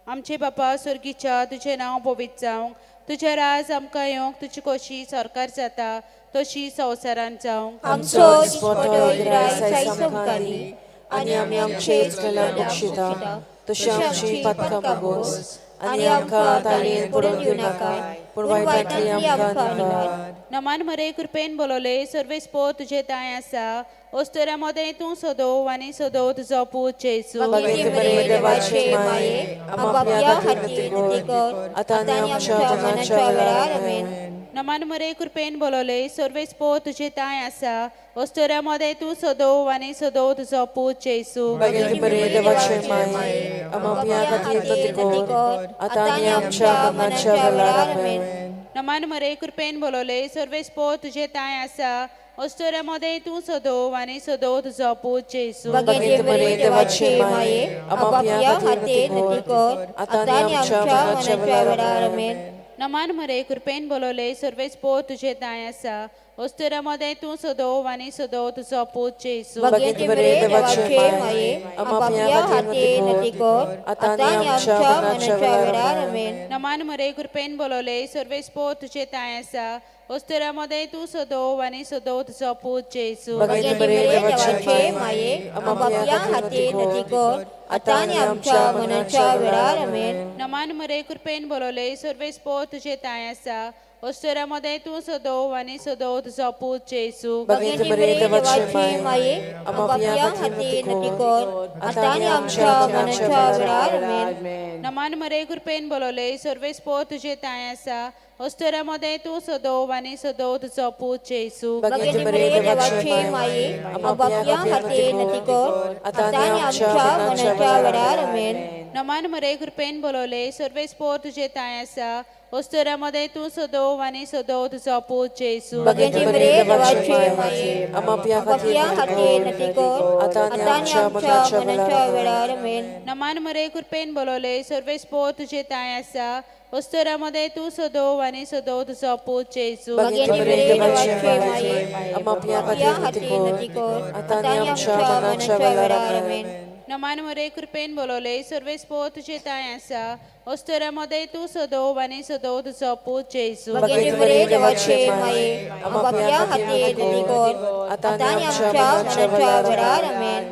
आमचे बापा स्वर्गीच्या तुजें नांव पवित्र जावंक, तुजें राज आमकां येवंक, तुजी खोशी सरकार जाता तशी संवसारांत जावंक. आमचो दिसपटो इराय समकाली आनी आमी आमचे इश्टांक बक्षिता तशी आमची पातकां मागोस आनी आमकां ताळयेन पडून दिवं नाका पूण वायटांतली आमकां निवार. नमान मरे कृपेन बोलोले सर्वेस्पो तुजे ताय आसा. ओस्तोऱ्या मोदें तूं सोदोव आनी सोदोव तुजो पूत जेजू. भगवंते मरे देवाचे माये आपापल्या हाती नटी कर. आता आणि आमच्या मरणाच्या वेळार आमेन. नमान मरे कृपेन बोलोले सर्वेस्पो तुजे ताय आसा. ओस्तोऱ्या मोदें तूं सोदोव आनी सोदोव तुजो पूत जेजू. भगवंते मरे देवाचे माये आपापल्या खातीर नती कर. आता आनी आमच्या मरणाच्या वेळार आमेन. नमान मरे कृपेन बोलोले सर्वेस्पो तुजे ताय आसा. ओस्तोऱ्या मोदें तूं सोदोव आनी सोदोव तुजो पूत जेजू. भगवंते मरे देवाचे माये आपापल्या हाती नटी कर. आता आणि आमच्या मरणाच्या वेळार आमेन. नमान मरे कृपेन बोलोले सर्वेस्पो तुजे ताय आसा. ओस्तोऱ्या मोदें तूं सोदोव आनी सोदोव तुजो पूत जेजू. भगवंते मरे देवाचे माये आपापल्या हाती नटी कर. आता आणि आमच्या मरणाच्या वेळार आमेन. नमान मरे कृपेन बोलोले सर्वेस्पो तुजे ताय आसा. ओस्तोऱ्या मोदें तूं सोदोव आनी सोदोव तुजो पूत जेजू. भगवंते मरे देवाचे माये आपापल्या हाती नटी कर. आता आणि आमच्या मरणाच्या वेळार आमेन. नमान मरे कृपेन बोलोले सर्वेस्पो तुजे ताय आसा. ओस्तोऱ्या मोदें तूं सोदोव आनी सोदोव तुजो पूत जेजू. भगवंते मरे देवाचे माये आपापल्या हाती नटी कर. आता आणि आमच्या मरणाच्या वेळार आमेन. नमान मरे कृपेन बोलोले सर्वेस्पो तुजे ताय आसा. ओस्तोऱ्या मोदें तूं सोदोव आनी सोदोव तुजो पूत जेजू. भगवंते मरे देवाचे माये आपापल्या हाती नटी कर. आता आणि आमच्या मरणाच्या वेळार आमेन. नमान मरे कृपेन बोलोले सर्वेस्पो तुजे ताय आसा. ओस्तोऱ्या मोदें तूं सोदोव आनी सोदोव तुजो पूत जेजू. भगवंते मरे देवाचे माये आपापल्या हाती नटी कर. आता आणि आमच्या मरणाच्या वेळार आमेन. नमान मरे कृपेन बोलोले सर्वेस्पो तुजे ताय आसा. ओस्तोऱ्या मोदें तूं सोदोव आनी सोदोव तुजो पूत जेजू. भगवंते मरे देवाचे माये आपापल्या हाती नटी कर. आता आणि आमच्या मरणाच्या वेळार आमेन. नमान मरे कृपेन बोलोले सर्वेस्पो तुजे ताय आसा. ओस्तोऱ्या मोदें तूं सोदोव आनी सोदोव तुजो पूत जेजू. भगवंते मरे देवाचे माये आपापल्या हाती नटी कर. आता आणि आमच्या मरणाच्या वेळार आमेन.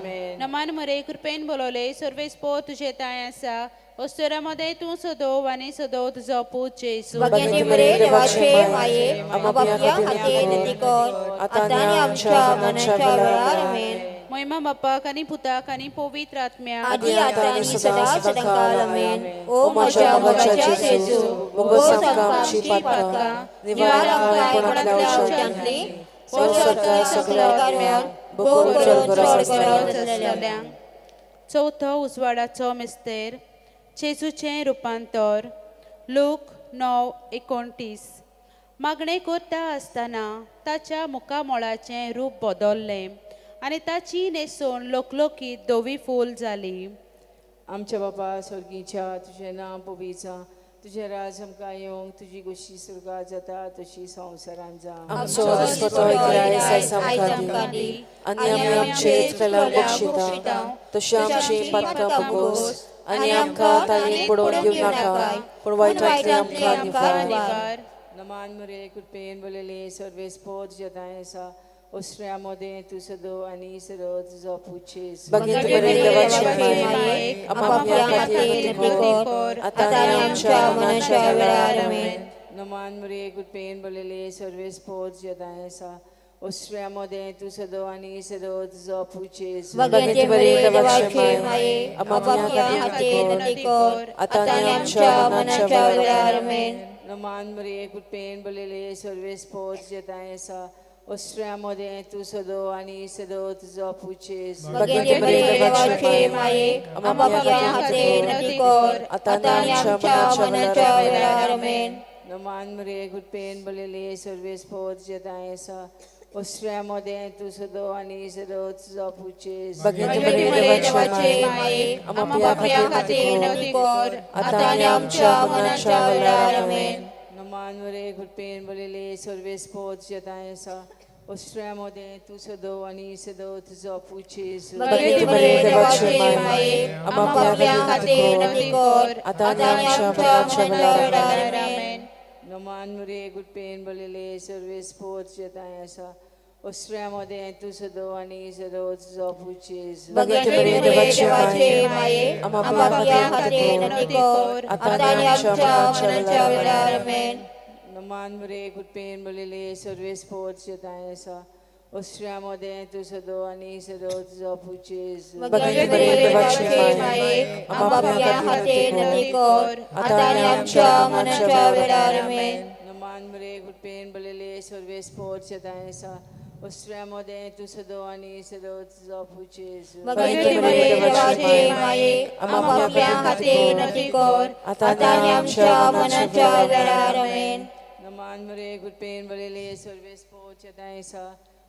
नमान मरे कृपेन बोलोले सर्वेस्पो तुजे ताय आसा. अस्तरामध्ये तूं सदोव आनी सदोव तुजो पूत जेजू भगिनी बरे देवाचे माये आपापल्या खातीर नती कर आता आनी आमच्या मरणाच्या वेळार आमेन. महिमा बापाक आनी पुताक आनी पवित्र आत्म्याक आदी आता आनी सदा सदांकाल आमेन. ओ म्हज्या मोगाच्या जेजू भोगोस आमकां आमची पातकां निवार आमकां कोणातल्या औषधांतली ओ सगळ्या सगळ्या भोग करून चड गरज आसलेल्यांक. चवथो उजवाडाचो मिस्तेर जेजूचें रुपांतर लूक 9:29. मागणें करता आसतना ताच्या मुखामोळाचें रूप बदल्लें आनी ताची न्हेसून लोकलोकीत धवी फूल जाली. आमच्या बापा स्वर्गीच्या तुझें नांव पवित्र जावं, तुझें राज आमकां येवंक, तुजी कुशी स्वर्गात जाता तशी संवसारांत जावं. आमचो वस्तो आयज आमकां दी आनी आमी आमचे इश्टांक बक्षिता तशी आमची पातकां बगोस आनी आमकां ताळेन पडोवन दिवं नाका पूण वायटांतल्यान आमकां निवार. नमान मरे कृपेन बोलेले सर्वेस्पोत जताय आसा ओस्ट्रिया मोदें तूं सदो आनी सदो तुजो पुचेस. भगिनी बरे देवाचे माये आपापल्या खातीर कर आतां आनी आमच्या मरणाच्या वेळार आमेन. नमान मरे कृपेन बोलेले सर्वेस्पोत जताय आसा ओस्ट्रिया मोदें तूं सदो आनी सदो तुजो पुचेस. भगिनी बरे देवाचे माये आपापल्या खातीर नती कर आता आनी आमच्या मरणाच्या वेळार आमेन. नमान मरे कृपेन बोलेले सर्वेस्पोत जताय आसा ओस्ट्रिया मोदें तूं सदो आनी सदो तुजो पुचेस. भगिनी बरे देवाचे माये आपापल्या खातीर नती कर आता आनी आमच्या मरणाच्या वेळार आमेन. नमान मरे कृपेन बोलेले सर्वेस्पोत जताय आसा ओस्ट्रिया मोदें तूं सदो आनी सदो तुजो पुचेस. भगिनी भगिनी बरे देवाचे माये आपापल्या खातीर नती कर आता आनी आमच्या मरणाच्या वेळार आमेन. नमान मरे कृपेन बोलेले सर्वेस्पोत जताय आसा ओस्ट्रिया मोदें तूं सदो आनी सदो तुजो पुचेस. भगिनी बरे देवाचे माये आपापल्या खातीर नती कर आता आनी आमच्या मरणाच्या वेळार आमेन. नमान मरे कृपेन बोलेले सर्वेस्पोत जताय आसा ओस्ट्रिया मोदें तूं सदो आनी सदो तुजो पुचेस. भगिनी बरे देवाचे माये आपापल्या खातीर नती कर आता आनी आमच्या मरणाच्या वेळार आमेन. नमान मरे कृपेन बोलेले सर्वेस्पोत जताय आसा ओस्ट्रिया मोदें तूं सदो आनी सदो तुजो पुचेस. भगिनी बरे देवाचे माये आपापल्या खातीर नती कर आता आनी आमच्या मरणाच्या वेळार आमेन. नमान मरे कृपेन बोलेले सर्वेस्पोत जताय आसा ओस्ट्रिया मोदें तूं सदो आनी सदो तुजो पुचेस. भगिनी बरे देवाचे माये आपापल्या खातीर नती कर आता आनी आमच्या मरणाच्या वेळार आमेन. नमान मरे कृपेन बोलेले सर्वेस्पोत जताय आसा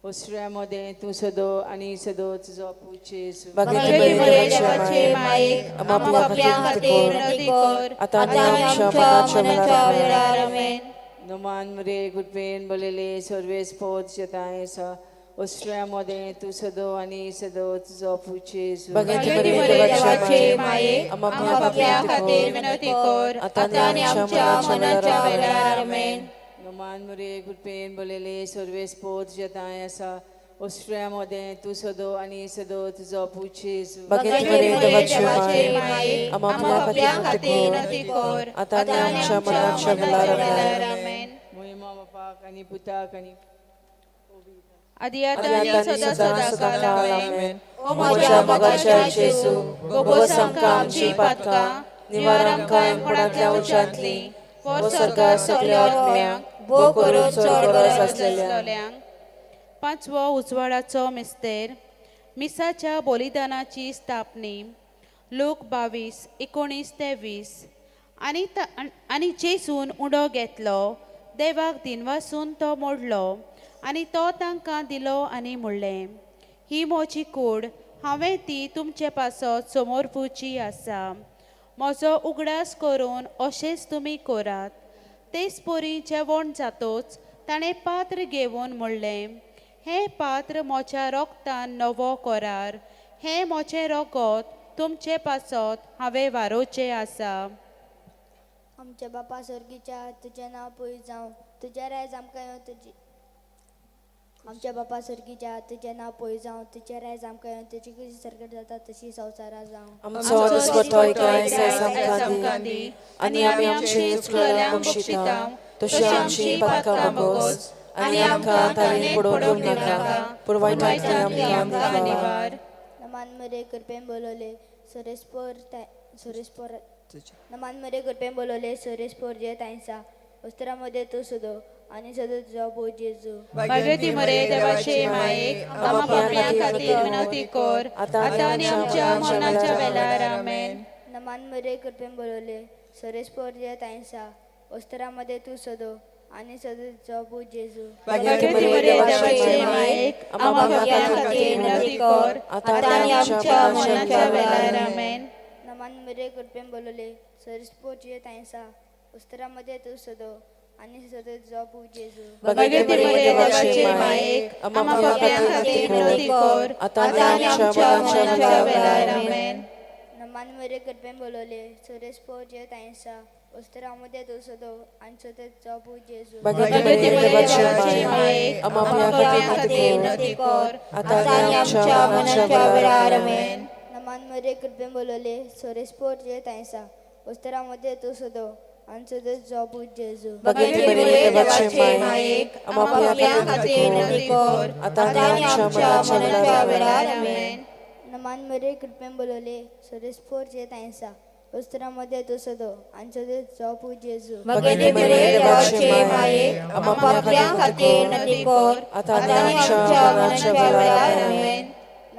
ओस्ट्रिया मोदें तूं सदो आनी सदो तुजो पुचेस. भगिनी बरे देवाचे माये आपापल्या खातीर नती कर आता आनी आमच्या मरणाच्या वेळार आमेन. नमान मरे कृपेन बोलेले सर्वेस्पोत जताय आसा ओस्ट्रिया मोदें तूं सदो आनी सदो तुजो पुचेस. भगिनी भगिनी बरे देवाचे माये आपापल्या खातीर नती कर आता आनी आमच्या मरणाच्या वेळार आमेन. नमान मरे कृपेन बोलेले सर्वेस्पोत जताय आसा ओस्ट्रिया मोदें तूं सदो आनी सदो तुजो पुचेस. भगिनी बरे देवाचे माये आपापल्या खातीर नती कर आता आनी आमच्या मरणाच्या वेळार आमेन. महिमा बापाक आनी पुताक आनी आदी आतां आनी सदा सदांकाल आमेन. ओ म्हज्या मोगाच्या जेजू भोगोस आमकां आमची पातकां निवार आमकां कोणातल्या उज्यांतली वो सगळ्या सगळ्या आत्म्यांक भोग करून चड गरज आसलेल्यांक. पांचवो उजवाडाचो मिस्तेर मिसाच्या बलिदानाची स्थापनी लूक 22:19-20. आनी जेजून उडो घेतलो देवाक दिनवासून तो मोडलो आनी तो तांकां दिलो आनी म्हणलें, ही म्हजी कूड, हांवें ती तुमचे पासत समोरपुची आसा. म्हजो उगडास करून अशेंच तुमी करात. तेच परी जेवण जातोच ताणें पात्र घेवन म्हणलें, हें पात्र म्हज्या रोगतान नवो करार. हें म्हजें रगत तुमचे पासत हांवें वारोवचें आसा. आमच्या बापा सर्गीच्या तुजें नांव पवित्र जावं, तुजें रायज आमकां येवं, आमच्या बापा सर्गीच्या तुझें नांव पळय जावं तुझें रायज आमकां येवन तुजी कशी सरकार जाता तशी संवसारा जावं आमचो दिसपट्टोय कायसाय आमकां दी आनी आमी आमची चुकलेल्यांक बक्षिता तशी आमची पातकां मागोस आनी आमकां ताळेन पडोवन घेवंक नाका पूण वायटांतल्यान आमकां निवार. नमान मरे करपें बोलवले सुरेशपोर नमान मरे करपें बोलवले सुरेशपोर जे तांसा वस्त्रामध्ये तू सुदो आणि सदो तुझो बोज जेजू भगवती मरे देवाचे मायेक आम्हा पापण्या खातीर विनवती कर आता आनी आमच्या मरणाच्या वेळार आमेन. नमान मरे करपें बोलवले सुरेशपोर जे तांसा वस्त्रामध्ये तू सदो आणि सदो तुझो बोज जेजू भगवती मरे देवाचे मायेक आम्हा पापण्या खातीर विनवती कर आता आनी आमच्या मरणाच्या वेळार आमेन. नमान मरे करपें बोलवले सुरेशपोर जे तांसा वस्त्रामध्ये तू सदो आणि सदो तुझो बोज जेजू भगवती मरे देवाचे मायेक आम्हा पापण्या खातीर विनवती कर आता आनी आमच्या मरणाच्या वेळार आमेन. नमान मरे करपें बोलवले सुरेशपोर जे तांसा वस्त्रामध्ये तू सदो आणि सदो तुझो बोज जेजू भगवती भगवती मरे देवाचे मायेक आम्हा पापण्या खातीर विनवती कर आता आनी आमच्या मरणाच्या वेळार आमेन. नमान मरे करपें बोलवले सुरेशपोर जे तांसा वस्त्रामध्ये तू सदो आणि सदो तुझो बोज जेजू भगवती मरे देवाचे मायेक आम्हा पापण्या खातीर विनवती कर आता आनी आमच्या मरणाच्या वेळार आमेन. नमान मरे करपें बोलवले सुरेशपोर जे तांसा वस्त्रामध्ये तू सदो आणि सदो तुझो बोज जेजू भगवती मरे देवाचे मायेक आम्हा पापण्या खातीर विनवती कर आता आनी आमच्या मरणाच्या वेळार आमेन.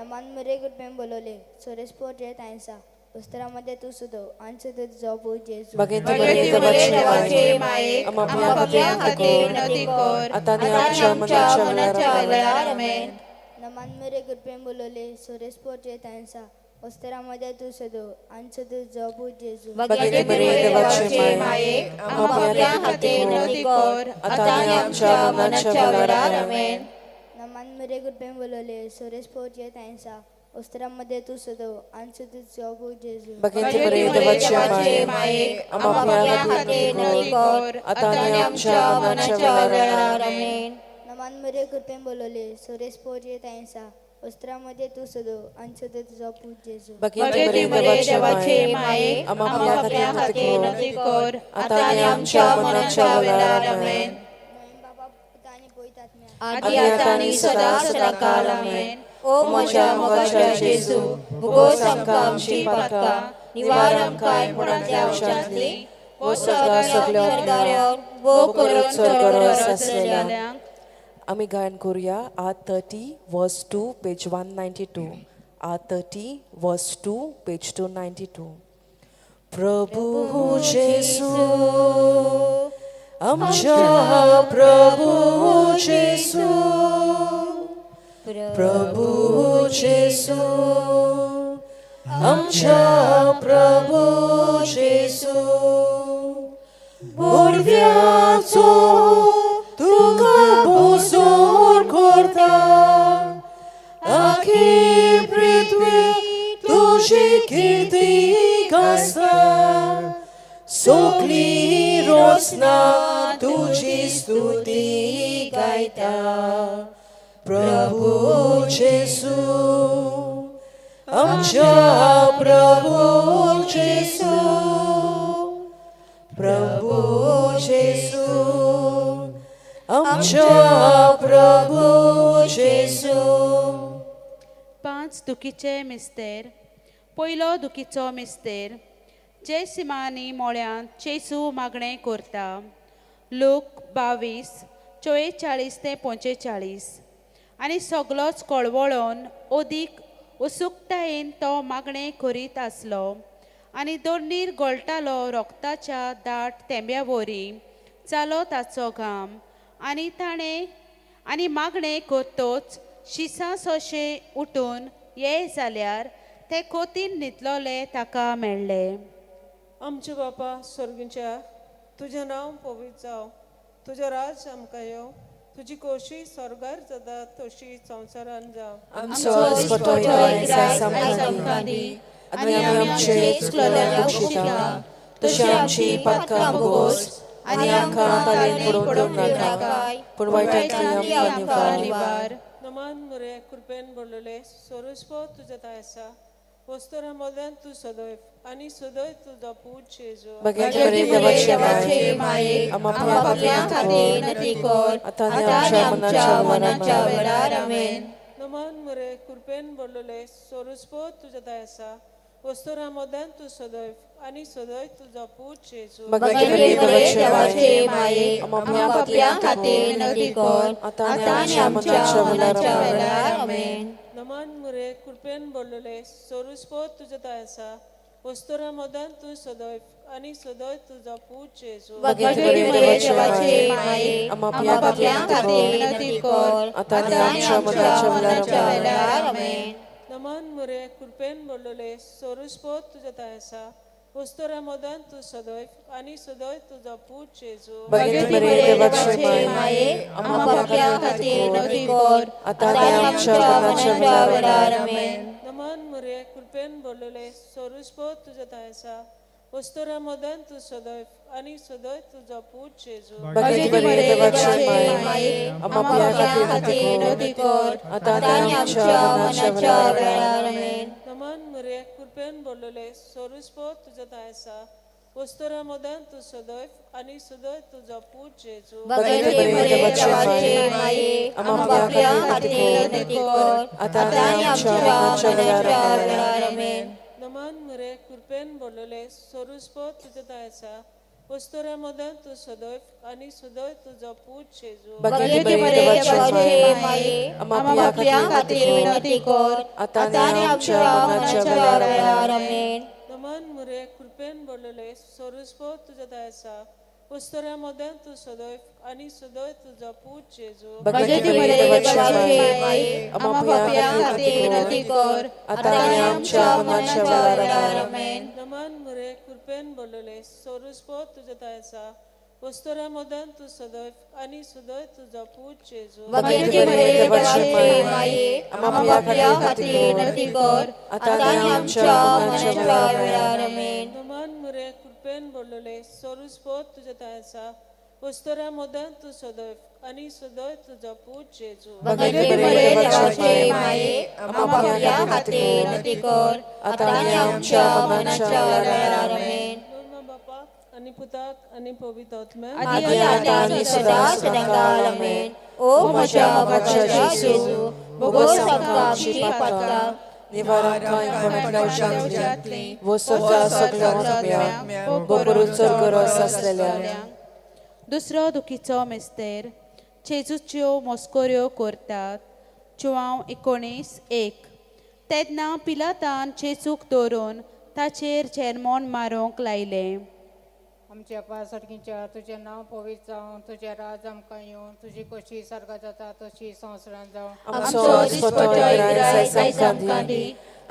नमान मरे करपें बोलवले सुरेशपोर जे तांसा वस्त्रामध्ये तू सदो आणि सदो तुझो बोज जेजू भगवती भगवती मरे देवाचे मायेक आम्हा पापण्या खातीर विनवती कर आता आनी आमच्या मरणाच्या वेळार आमेन. नमान मरे करपें बोलवले सुरेशपोर जे तांसा वस्त्रामध्ये तू सदो आणि सदो तुझो बोज जेजू भगवती मरे देवाचे मायेक आम्हा पापण्या खातीर विनवती कर आता आनी आमच्या मरणाच्या वेळार आमेन. नमान मरे करपें बोलवले सुरेशपोर जे तांसा वस्त्रामध्ये तू सदो आणि सदो तुझो बोज जेजू भगवती मरे देवाचे मायेक आम्हा पापण्या खातीर विनवती कर आता आनी आमच्या मरणाच्या वेळार आमेन. नमान मरे करपें बोलवले सुरेशपोर जे तांसा वस्त्रामध्ये तू सदो आणि सदो तुझो बोज जेजू भगवती मरे देवाचे मायेक आम्हा पापण्या खातीर विनवती कर आता आनी आमच्या मरणाच्या वेळार आमेन. बाबा पुता आणि पवित्र आत्म्या आदी आता आनी सदा सदाकाळ आमेन. ओ म्हज्या मोगाच्या जेजू भोगोस आमकां आमची पातकां निवार आमकां आयपणांतल्या औषधांतली वो सदा सगळ्यांत वो करून चरगडस आसलेल्यांक. आमी गायन करुया R30 verse 2 page 192. R30 verse 2 page 292. प्रभू जेसू आमच्या प्रभू जेसू प्रभू जेसू आमच्या प्रभू जेसू बोडव्याचो तुका बोसोर करता आखी पृथ्वी तुझी कीर्ती गाजता सगळी रोसना तुझी स्तुती गायता प्रभू जेसू आमच्या प्रभू जेसू प्रभू जेसू आमच्या प्रभू जेसू. 5 दुखीचे मिस्तेर. पयलो दुखीचो मिस्तेर. जे सिमानी मोळ्यांत जेजू मागणें करता. लूक 22:44 ते 45. आनी सगळोच कळवळोन ओदीक उत्सुकतायेन तो मागणें करीत आसलो आनी दोंडीर गळटालो रोगताच्या दाट तेंब्या वरी जालो ताचो घाम आनी ताणें आनी मागणें करतोच शिसा सोशे उठून ये जाल्यार ते कोतीन न्हिदलोले ताका मेळ्ळे. आमचे बापा स्वर्गीच्या तुजें नांव पवित्र जावं तुजें राज आमकां येवं तुजी खोशी स्वर्गार जाता तशी संवसारान जावं. आमचो दिसपट्टो रायज आमकां दी आनी आमी आमचे चुकलेल्यांक बक्षिता तशी आमची पातकां मागोस आनी आमकां ताळेन पडूंक दिवं नाका पूण वायटांतली आमकां निवार नमान मुरे कृपेन भरलेले सोरुस्पो तुझ्या ताय आसा वस्तुरा मोल्यान तूं सदैव आनी सदैव तुजो पूज जेजू भगवंत बरे देवाचे माये आमकां पापल्यां खातीर नती कर आतां आनी आमच्या मरणाच्या वेळार आमेन नमान मुरे कृपेन भरलेले सोरुस्पो तुझ्या ताय आसा वस्तुरा मोल्यान तूं सदैव आनी सदैव तुजो पूज जेजू भगवंत बरे देवाचे माये आमकां पापल्यां खातीर नती कर आतां आनी आमच्या मरणाच्या वेळार आमेन नमान मुरे कृपेन भरलेले सोरुस्पो तुझ्या ताय आसा वस्तुरा मोल्यान तूं सदैव आनी सदैव तुजो पूज जेजू भगवंत बरे देवाचे माये आमकां पापल्यां खातीर नती कर आतां आनी आमच्या मरणाच्या वेळार आमेन नमान मुरे कृपेन भरलेले सोरुस्पो तुझ्या ताय आसा वस्तुरा मोल्यान तूं सदैव आनी सदैव तुजो पूज जेजू भगवंत बरे देवाचे माये आमकां पापल्यां खातीर नती कर आतां आनी आमच्या मरणाच्या वेळार आमेन नमान मुरे कृपेन भरलेले सोरुस्पो तुझ्या ताय आसा वस्तुरा मोल्यान तूं सदैव आनी सदैव तुजो पूज जेजू भगवंत बरे देवाचे माये आमकां पापल्यां खातीर नती कर आतां आनी आमच्या मरणाच्या वेळार आमेन नमान मुरे कृपेन भरलेले सोरुस्पो तुझ्या ताय आसा वस्तुरा मोल्यान तूं सदैव आनी सदैव तुजो पूज जेजू भगवंत बरे देवाचे माये आमकां पापल्यां खातीर नती कर आतां आनी आमच्या मरणाच्या वेळार आमेन नमान मुरे कृपेन भरलेले सोरुस्पो तुझ्या ताय आसा वस्तुरा मोल्यान तूं सदैव आनी सदैव तुजो पूज जेजू भगवंत बरे देवाचे माये आमकां पापल्यां खातीर नती कर आतां आनी आमच्या मरणाच्या वेळार आमेन नमान मुरे कृपेन भरलेले सोरुस्पो तुझ्या ताय आसा वस्तुरा मोल्यान तूं सदैव आनी सदैव तुजो पूज जेजू भगवंत बरे देवाचे माये आमकां पापल्यां खातीर नती कर आतां आनी आमच्या मरणाच्या वेळार आमेन नमान मुरे कृपेन भरलेले सोरुस्पो तुझ्या ताय आसा वस्तुरा मोल्यान तूं सदैव आनी सदैव तुजो पूज जेजू भगवंत बरे देवाचे माये आमकां पापल्यां खातीर नती कर आतां आनी आमच्या मरणाच्या वेळार आमेन नमान मुरे कृपेन भरलेले सोरुस्पो तुझ्या ताय आसा वस्तुरा मोल्यान तूं सदैव आनी सदैव तुजो पूज जेजू भगवंत बरे देवाचे माये आमकां पापल्यां खातीर नती कर आतां आनी आमच्या मरणाच्या वेळार आमेन बापाक आनी पुताक आनी पवित्र आत्म्याक आदी आतां आनी सदां आमेन ओ म्हज्या मोगाच्या जेजू भोगोस आमकां आमची पातकां निवारण कोणातल्या उशांतली वो सगळ्या सगळ्या बरोबर चरगरोस आसलेल्या दुसरो दुखीचो मेस्तेर जेजूच्यो मोस्कोऱ्यो करतात 19:1 तेन्ना पिलातान जेजूक दवरून ताचेर जेरमोन मारूंक लायले आमच्या पासडकीच्या तुजें नांव पवित्र जावं तुजें राज आमकां येवं तुजी कशी सर्गा जाता तशी संवसारांत जावं आमचो दिसपटो आयज आमकां दी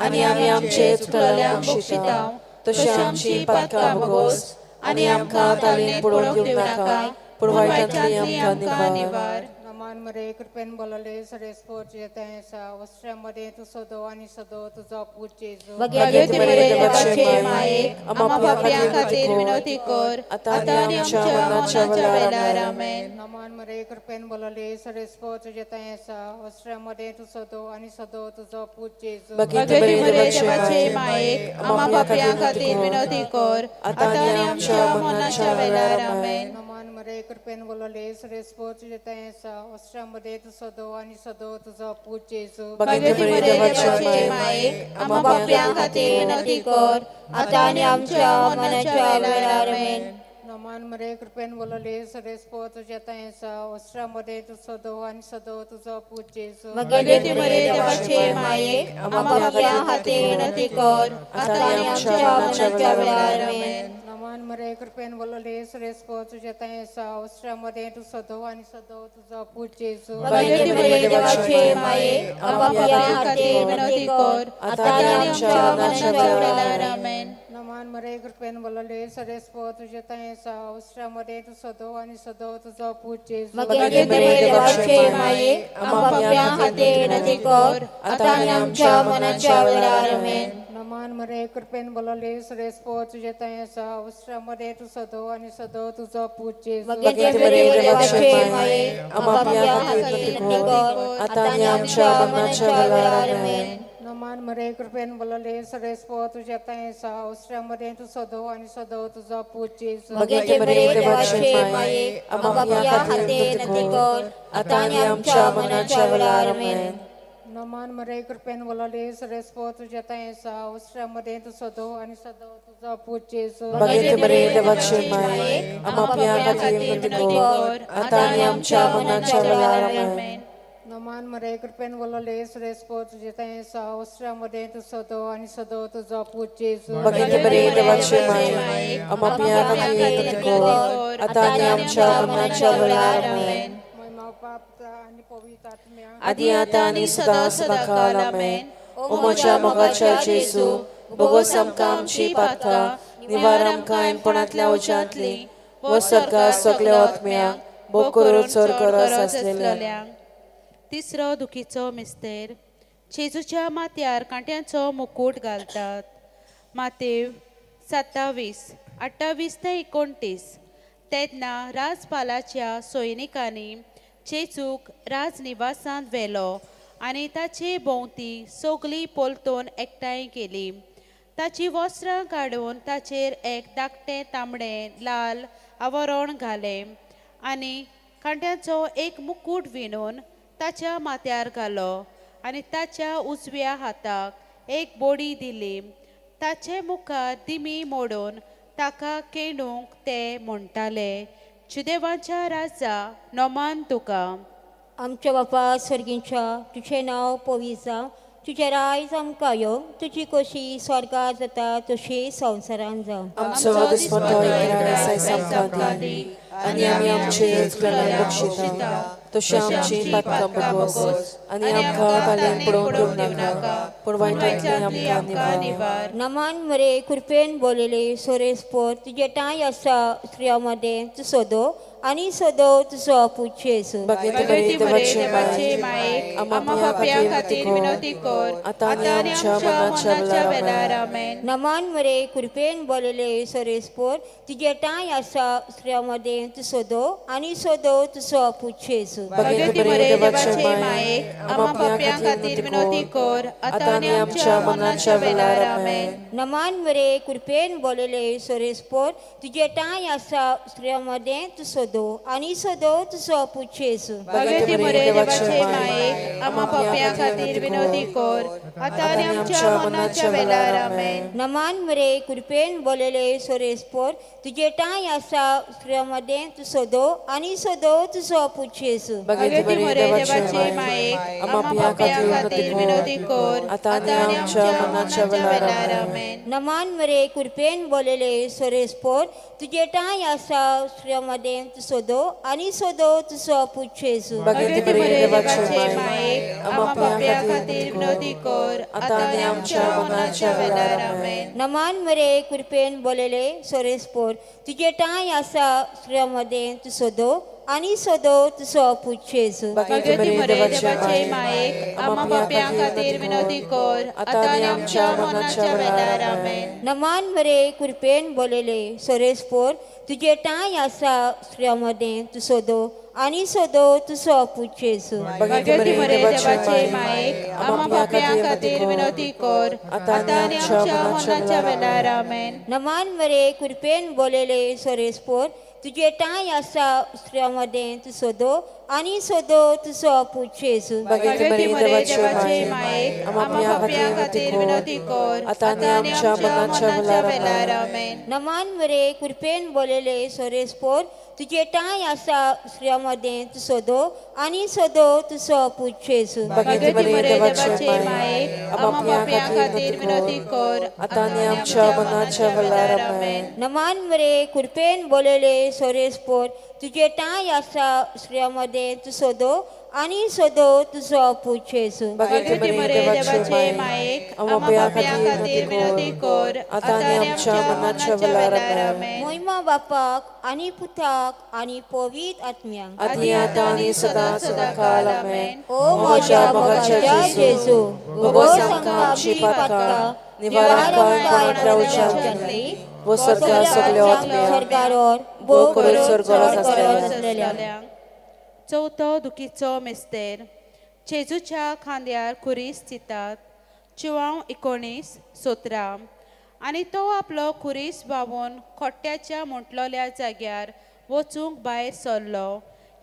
आनी आमी आमचे चुकलेल्यांक बक्षितांव तशी आमची पातकां भोगोस आनी आमकां ताळेन पडूंक दिवं नाका पूण वायटांतली आमकां निवार नमान मरे कृपेन बोलले सरेस्पोर्ट येताय आसा वस्त्रामध्ये तूं सदो आनी सदो तुजो पूज जेजू भगवंत बरे देवाचे माये आमकां पापल्यां खातीर विनवती कर आतां आनी आमच्या मरणाच्या वेळार आमेन नमान मरे कृपेन बोलले सरेस्पोर्ट येताय आसा वस्त्रामध्ये तूं सदो आनी सदो तुजो पूज जेजू भगवंत बरे देवाचे माये आमकां पापल्यां खातीर विनवती कर आतां आनी आमच्या मरणाच्या वेळार आमेन नमान मरे कृपेन बोलले सरेस्पोर्ट येताय आसा वस्त्रामध्ये तूं सदो आनी सदो तुजो पूज जेजू भगवंत बरे देवाचे माये आमकां पापल्यां खातीर विनवती कर आतां आनी आमच्या मरणाच्या वेळार आमेन नमान मरे कृपेन बोलले सरेस्पोर्ट येताय आसा वस्त्रामध्ये तूं सदो आनी सदो तुजो पूज जेजू भगवंत बरे देवाचे माये आमकां पापल्यां खातीर विनवती कर आतां आनी आमच्या मरणाच्या वेळार आमेन नमान मरे कृपेन बोलले सरेस्पोर्ट येताय आसा वस्त्रामध्ये तूं सदो आनी सदो तुजो पूज जेजू भगवंत बरे देवाचे माये आमकां पापल्यां खातीर विनवती कर आतां आनी आमच्या मरणाच्या वेळार आमेन नमान नमान मरे कृपेन बोलले सरेस्पो तुझे तयेसा उस्त्रामध्ये तू सदो आणि सदो तुझा पूजे मगे बरे देवाचे माये आम्हा पाप्या हाते नदी कर आता आणि आमच्या मनाच्या वेळार आमेन नमान मरे कृपेन बोलले सरेस्पो तुझे तयेसा उस्त्रामध्ये तू सदो आणि सदो तुझा पूजे मगे बरे देवाचे माये आम्हा पाप्या हाते नदी कर आता आणि आमच्या मनाच्या वेळार आमेन नमान मरे कृपेन बोलले सरेस्पो तुझे तयेसा उस्त्रामध्ये तू सदो आणि सदो तुझा पूजे मगे बरे देवाचे माये आम्हा पाप्या हाते नदी कर आता आणि आमच्या मनाच्या वेळार आमेन नमान मरे कृपेन बोलले सरेस्पो तुझे तयेसा उस्त्रामध्ये तू सदो आणि सदो तुझा पूजे मगे बरे देवाचे माये आम्हा पाप्या हाते नदी कर आता आणि आमच्या मनाच्या वेळार आमेन नमान मरे कृपेन बोलले सरेस्पो तुझे तयेसा उस्त्रामध्ये तू सदो आणि सदो तुझा पूजे मगे बरे देवाचे माये आम्हा पाप्या हाते नदी कर आता आणि आमच्या मनाच्या वेळार आमेन आणि पवित्र आत्म्या आदी आता आणि सदा सदाकाल आमेन ओ म्हज्या मोगाच्या जेजू बोगोस आमकां आमची पातकां निवार आमकां एमपणांतल्या ओज्यांतली वो सगळ्या सगळ्या आत्म्यांक भोग करून चोर करस आसलेल्यांक तिसरो दुखीचो मिस्तेर जेजूच्या माथ्यार कांट्यांचो मुकुट घालतात मातेव 27, 28 ते 29 तेन्ना राजपालाच्या सैनिकांनी जेजूक राजनिवासांत व्हेलो आनी ताचे भोंवती सगळी पोलतोन एकठांय केली ताची वस्त्रां काडून ताचेर एक धाकटें तांबडें लाल आवरण घालें आनी कांट्यांचो एक मुकुट विणून ताच्या माथ्यार घालो आनी ताच्या उजव्या हाताक एक बोडी दिली ताचे मुखार दिमी मोडून ताका केणूंक ते म्हणटाले जुदेवांच्या राजा नोमान तुका आमच्या बापा स्वर्गींच्या तुझें नांव पवित्र जावं तुजें रायज आमकां यो तुजी कशी स्वर्गार जाता तशी संवसारांत जावं आमचो दिसपतो आमकां दी आनी आमी आमचे इश्टांक बक्षिता तशी आमची पातकां बगोस आनी आमकां कालीन पडोवंक दिवं नाका पूण वायटांतली आमकां निवार नमान मरे कृपेन बोलले सोरेस्पोर तुजे टाय आसा स्त्रियां मदें तूं सोदो आनी सोदो तुजो पूज्य येसू भगवती देवाचे मायेक आम्हा पाप्यां खातीर विनवती कर आतां आनी आमच्या मनाच्या वेळार आमेन नमान मरे कृपेन बोलले सोरेस्पोर तुजे टाय आसा स्त्रियां मदें तूं सोदो आनी सोदो तुजो पूज्य येसू भगवती देवाचे मायेक आम्हा पाप्यां खातीर विनवती कर आतां आनी आमच्या मनाच्या वेळार आमेन नमान मरे कृपेन बोलले सोरेस्पोर तुजे टाय आसा स्त्रियां मदें तूं सोदो आनी सोदो तुजो पूज्य येसू भगवती देवाचे मायेक आम्हा पाप्यां खातीर विनवती कर आतां आनी आमच्या मनाच्या वेळार आमेन नमान मरे कृपेन बोलले सोरेस्पोर तुजे टाय आसा स्त्रियां मदें तूं सोदो आनी सोदो तुजो पूज्य येसू भगवती देवाचे मायेक आम्हा पाप्यां खातीर विनवती कर आतां आनी आमच्या मनाच्या वेळार आमेन नमान मरे कृपेन बोलले सोरेस्पोर तुजे टाय आसा स्त्रियां मदें तूं सोदो आनी सोदो तुजो पूज्य येसू भगवती देवाचे मायेक आम्हा पाप्यां खातीर विनवती कर आतां आनी आमच्या मनाच्या वेळार आमेन नमान मरे कृपेन बोलले सोरेस्पोर तुजे टाय आसा स्त्रियां मदें तूं सोदो आनी सोदो तुजो पूज्य येसू भगवती देवाचे मायेक आम्हा पाप्यां खातीर विनवती कर आतां आनी आमच्या मनाच्या वेळार आमेन नमान मरे कृपेन बोलले सोरेस्पोर तुजे टाय आसा स्त्रियां मदें तूं सोदो आनी सोदो तुजो पूज्य येसू भगवती देवाचे मायेक आम्हा पाप्यां खातीर विनवती कर आतां आनी आमच्या मनाच्या वेळार आमेन नमान मरे कृपेन बोलले सोरेस्पोर तुजे टाय आसा स्त्रियां मदें तूं सोदो आनी सोदो तुजो पूज्य येसू भगवती देवाचे मायेक आम्हा पाप्यां खातीर विनवती कर आतां आनी आमच्या मनाच्या वेळार आमेन नमान मरे कृपेन बोलले सोरेस्पोर तुजे टाय आसा स्त्रियां मदें तूं सोदो आनी सोदो तुजो पूज्य येसू भगवती देवाचे मायेक आम्हा पाप्यां खातीर विनवती कर आतां आनी आमच्या मनाच्या वेळार आमेन नमान मरे कृपेन बोलले सोरेस्पोर तुजे टाय आसा स्त्रियां मदें तूं सोदो आणि सोदो तुझो पूत जेजू भगवती मरे देवाचे मायेक आम्हा पाप्या खातीर विनंती कर आता आनी आमच्या मरणाच्या वेळार आमेन. महिमा बापाक आणि पुताक आणि पवित्र आत्म्यांक आदी आता आनी सदां सदां काल आमेन. ओ म्हज्या मोगाच्या जेजू भोगोस आमकां आमची पातकां निवारण कोणांतल्या उज्यातली वो सर्गा सगल्यो आत्म्या सरकारोर भोव करून स्वर्गात आसलेल्या. चवथो दुखीचो मेस्तेर जेजूच्या खांद्यार खुरीस चितात. 19:17 आनी तो आपलो खुरीस बावून खोट्याच्या म्हटलोल्या जाग्यार वचूंक भायर सरलो.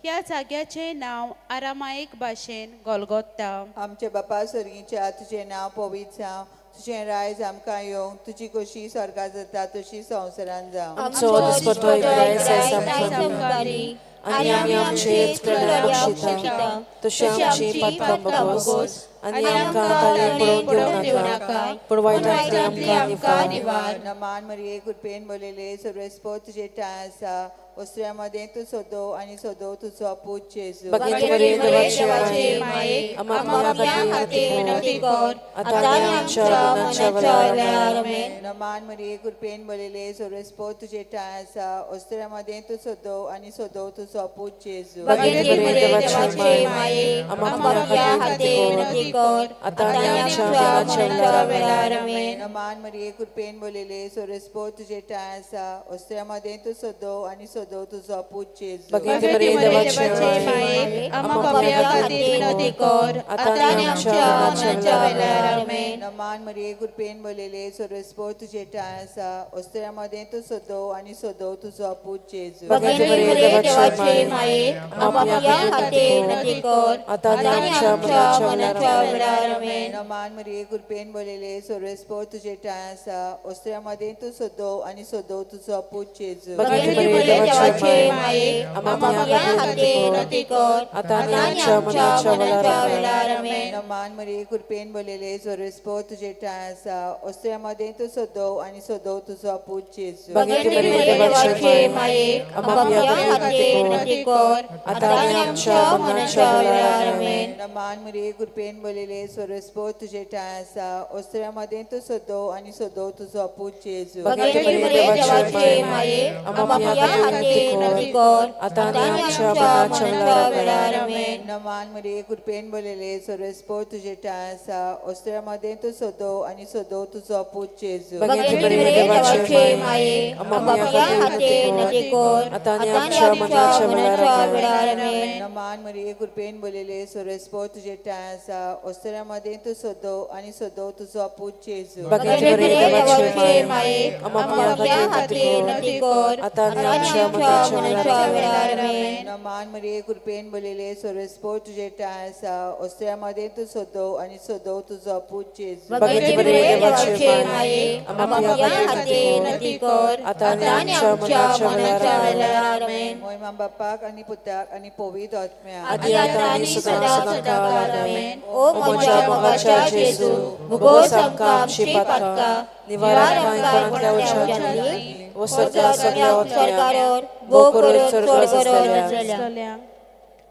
ह्या जाग्याचें नांव आरामायीक भाशेन गोलगोथा. आमचे बापा सर्गीच्या तुझे नांव पवित्र जावं, तुझें रायज आमकां येवं, तुजी कशी स्वर्गात जाता तशी संवसारांत जावं. आमचो दिसपतो इकरायस आमकां दी आनी आमी आमचे चुकलेल्यांक बक्षिता तशी आमची पातकां बगोस आनी आमकां ताळें पडोवन दिवं नाका पूण वायटांतल्यान आमकां निवार. नमान मरिये कृपेन बोलेले सर्वेस्पो तुजे ठाण आसा, वस्त्र्यामध्ये तूं सोदो आनी सोदो तुजो पूत जेजू. भगवती मरे देवाचे मायेक आम्हा पाप्या खातीर विनंती कर आता आनी आमच्या मरणाच्या वेळार आमेन. नमान मरिये कृपेन बोलेले सर्वेस्पो तुजे ठाण आसा, वस्त्र्यामध्ये तूं सोदो आनी सोदो तुजो पूत जेजू. भगवती मरे देवाचे मायेक आम्हा पाप्या खातीर विनंती कर आता आनी आमच्या मरणाच्या वेळार आमेन. नमान मरिये कृपेन बोलेले सर्वेस्पो तुजे ठाण आसा, वस्त्र्यामध्ये तूं सोदो आनी सोदो तुजो पूत जेजू. भगवती मरे देवाचे मायेक आम्हा पाप्या खातीर विनंती कर आता आनी आमच्या मरणाच्या वेळार आमेन. नमान मरिये कृपेन बोलेले सर्वेस्पो तुजे ठाण आसा, वस्त्र्यामध्ये तूं सोदो आनी सोदो तुजो पूत जेजू. भगवती मरे देवाचे मायेक आम्हा पाप्या खातीर विनंती कर आता आनी आमच्या मरणाच्या वेळार आमेन. नमान मरिये कृपेन बोलेले सर्वेस्पो तुजे ठाण आसा, वस्त्र्यामध्ये तूं सोदो आनी सोदो तुजो पूत जेजू. भगवती मरे देवाचे मायेक आम्हा पाप्या खातीर विनंती कर आता आनी आमच्या मरणाच्या वेळार आमेन. नमान मरिये कृपेन बोलेले सर्वेस्पो तुजे ठाण आसा, वस्त्र्यामध्ये तूं सोदो आनी सोदो तुजो पूत जेजू. भगवती मरे देवाचे मायेक आम्हा पाप्या खातीर विनंती कर आता आनी आमच्या मरणाच्या वेळार आमेन. नमान मरिये कृपेन बोलेले सर्वेस्पो तुजे ठाण आसा, वस्त्र्यामध्ये तूं सोदो आनी सोदो तुजो पूत जेजू. भगवती मरे देवाचे मायेक आम्हा पाप्या खातीर विनंती कर आता आनी आमच्या मरणाच्या वेळार आमेन. नमान मरिये कृपेन बोलेले सर्वेस्पो तुजे ठाण आसा, वस्त्र्यामध्ये तूं सोदो आनी सोदो तुजो पूत जेजू. भगवती मरे देवाचे मायेक आम्हा पाप्या खातीर विनंती कर आता आनी आमच्या मरणाच्या वेळार आमेन. नमान मरिये कृपेन बोलेले सर्वेस्पो तुजे ठाण आसा, वस्त्र्यामध्ये तूं सोदो आनी सोदो तुजो पूत जेजू. भगवती मरे देवाचे मायेक आम्हा पाप्या खातीर विनंती कर आता आनी आमच्या मरणाच्या वेळार आमेन. नमान मरिये कृपेन बोलेले सर्वेस्पो तुजे ठाण आसा, वस्त्र्यामध्ये तूं सोदो आनी सोदो तुजो पूत जेजू. भगवती मरे देवाचे मायेक आम्हा पाप्या खातीर विनंती कर आता आनी आमच्या मरणाच्या वेळार आमेन. मोहिमा बापाक आनी पुताक आनी पवित्र आत्म्याक आदी आता आनी सदां सदां काळ आमेन. ओ म्हज्या मोगाच्या जेजू भोगोस आमकां आमची पातकां निवारण कोणांतल्या उज्यातली वो सर्गा सगल्या सरकारोर भोव करून स्वर्गात आसलेल्या. आसलेल्या.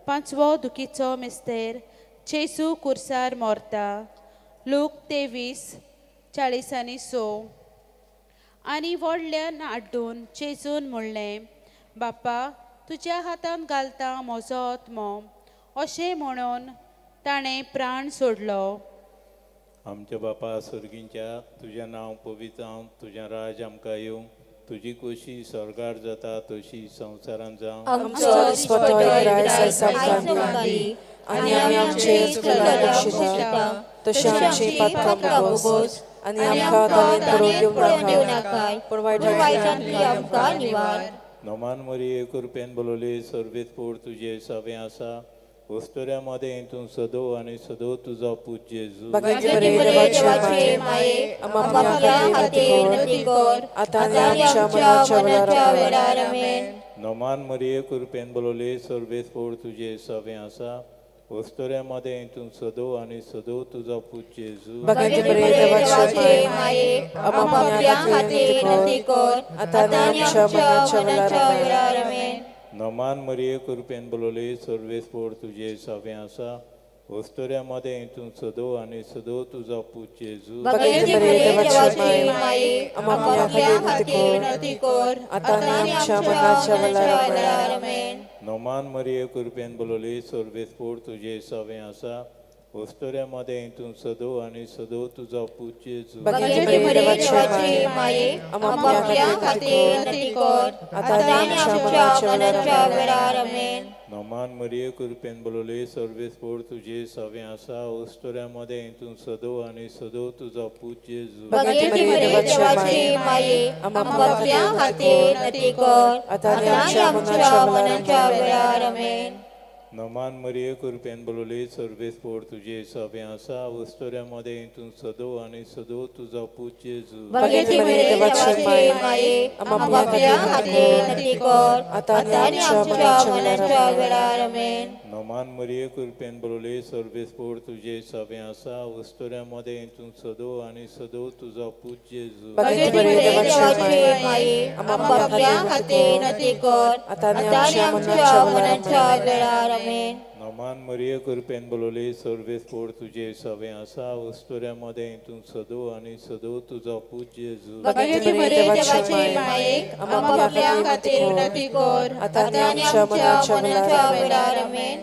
5वो दुखीचो मेस्तेर जेजू कुर्सार मोरता. लूक 23:40-6 आनी व्हडल्यान हाडून जेजून म्हणलें, बापा तुज्या हातांत घालता म्हजो आत्मो. अशें म्हणून ताणें प्राण सोडलो. आमच्या बापा सर्गींच्या तुजें नांव पवित्र जावं, तुजें राज आमकां येवं, तुजी कशी स्वर्गार जाता तशी संवसारांत जावं. आमचो दिसपतो इकरायस आमकां दी आनी आमी आमचे चुकलेल्यांक बक्षिता तशी आमची पातकां बगोस आनी आमकां ताळें पडोवन दिवं नाका पूण वायटांतल्यान आमकां निवार. नमान मरिये कृपेन बोलले सर्वेत पोर तुजे सवें आसा, वस्तुऱ्यामध्ये तूं सदो आनी सदो तुजो पूत जेजू. भगवती मरे देवाचे मायेक आम्हा पाप्या खातीर विनंती कर आता आनी आमच्या मरणाच्या वेळार आमेन. नमान मरिये कृपेन बोलले सर्वेत पोर तुजे सवें आसा, वस्तुऱ्यामध्ये तूं सदो आनी सदो तुजो पूत जेजू. भगवती मरे देवाचे मायेक आम्हा पाप्या खातीर विनंती कर आता आनी आमच्या मरणाच्या वेळार आमेन. नमान मरिये कृपेन बोलवले सर्वेस्पोर तुझे सवे आसा वस्तुऱ्यामध्ये इथून सदो आणि सदो तुझा पूज जेजू भगवती मरिये देवाची माये आमच्या खातीर विनंती कर आता आणि आमच्या मरणाच्या वेळार आमेन. नमान मरिये कृपेन बोलवले सर्वेस्पोर तुझे सवे आसा वस्तुऱ्यामध्ये इथून सदो आणि सदो तुझा पूज जेजू भगवती मरिये देवाची माये आमच्या खातीर विनंती कर आता आणि आमच्या मरणाच्या वेळार आमेन. नमान मरिये कृपेन बोलवले सर्वेस्पोर तुझे सवे आसा वस्तुऱ्यामध्ये इथून सदो आणि सदो तुझा पूज जेजू भगवती मरिये देवाची माये आमच्या खातीर विनंती कर आता आणि आमच्या मरणाच्या वेळार आमेन. नमान मरिये कृपेन बोलवले सर्वेस्पोर तुझे सवे आसा वस्तुऱ्यामध्ये इथून सदो आणि सदो तुझा पूज जेजू भगवती मरिये देवाची माये आमच्या खातीर विनंती कर आता आणि आमच्या मरणाच्या वेळार आमेन. नमान मरिये कृपेन बोलवले सर्वेस्पोर तुझे सवे आसा वस्तुऱ्यामध्ये इथून सदो आणि सदो तुझा पूज जेजू भगवती मरिये देवाची माये आमच्या खातीर विनंती कर आता आणि आमच्या मरणाच्या वेळार आमेन. नमान मरिये कृपेन बोलवले सर्वेस्पोर तुझे सवे आसा वस्तुऱ्यामध्ये इथून सदो आणि सदो तुझा पूज जेजू भगवती मरिये देवाची माये आमच्या खातीर विनंती कर आता आणि आमच्या मरणाच्या वेळार आमेन.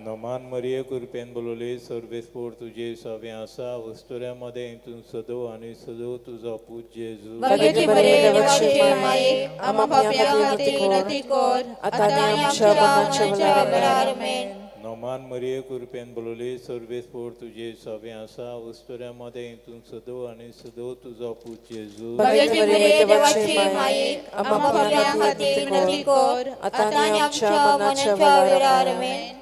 नमान मरिये कृपेन बोलवले सर्वेस्पोर तुझे सवे आसा वस्तुऱ्यामध्ये इथून सदो आणि सदो तुझा पूज जेजू भगवती मरिये देवाची माये आमच्या खातीर विनंती कर आता आणि आमच्या मरणाच्या वेळार आमेन. नमान मरिये कृपेन बोलवले सर्वेस्पोर तुझे सवे आसा वस्तुऱ्यामध्ये इथून सदो आणि सदो तुझा पूज जेजू भगवती मरिये देवाची माये आमच्या खातीर विनंती कर आता आणि आमच्या मरणाच्या वेळार आमेन.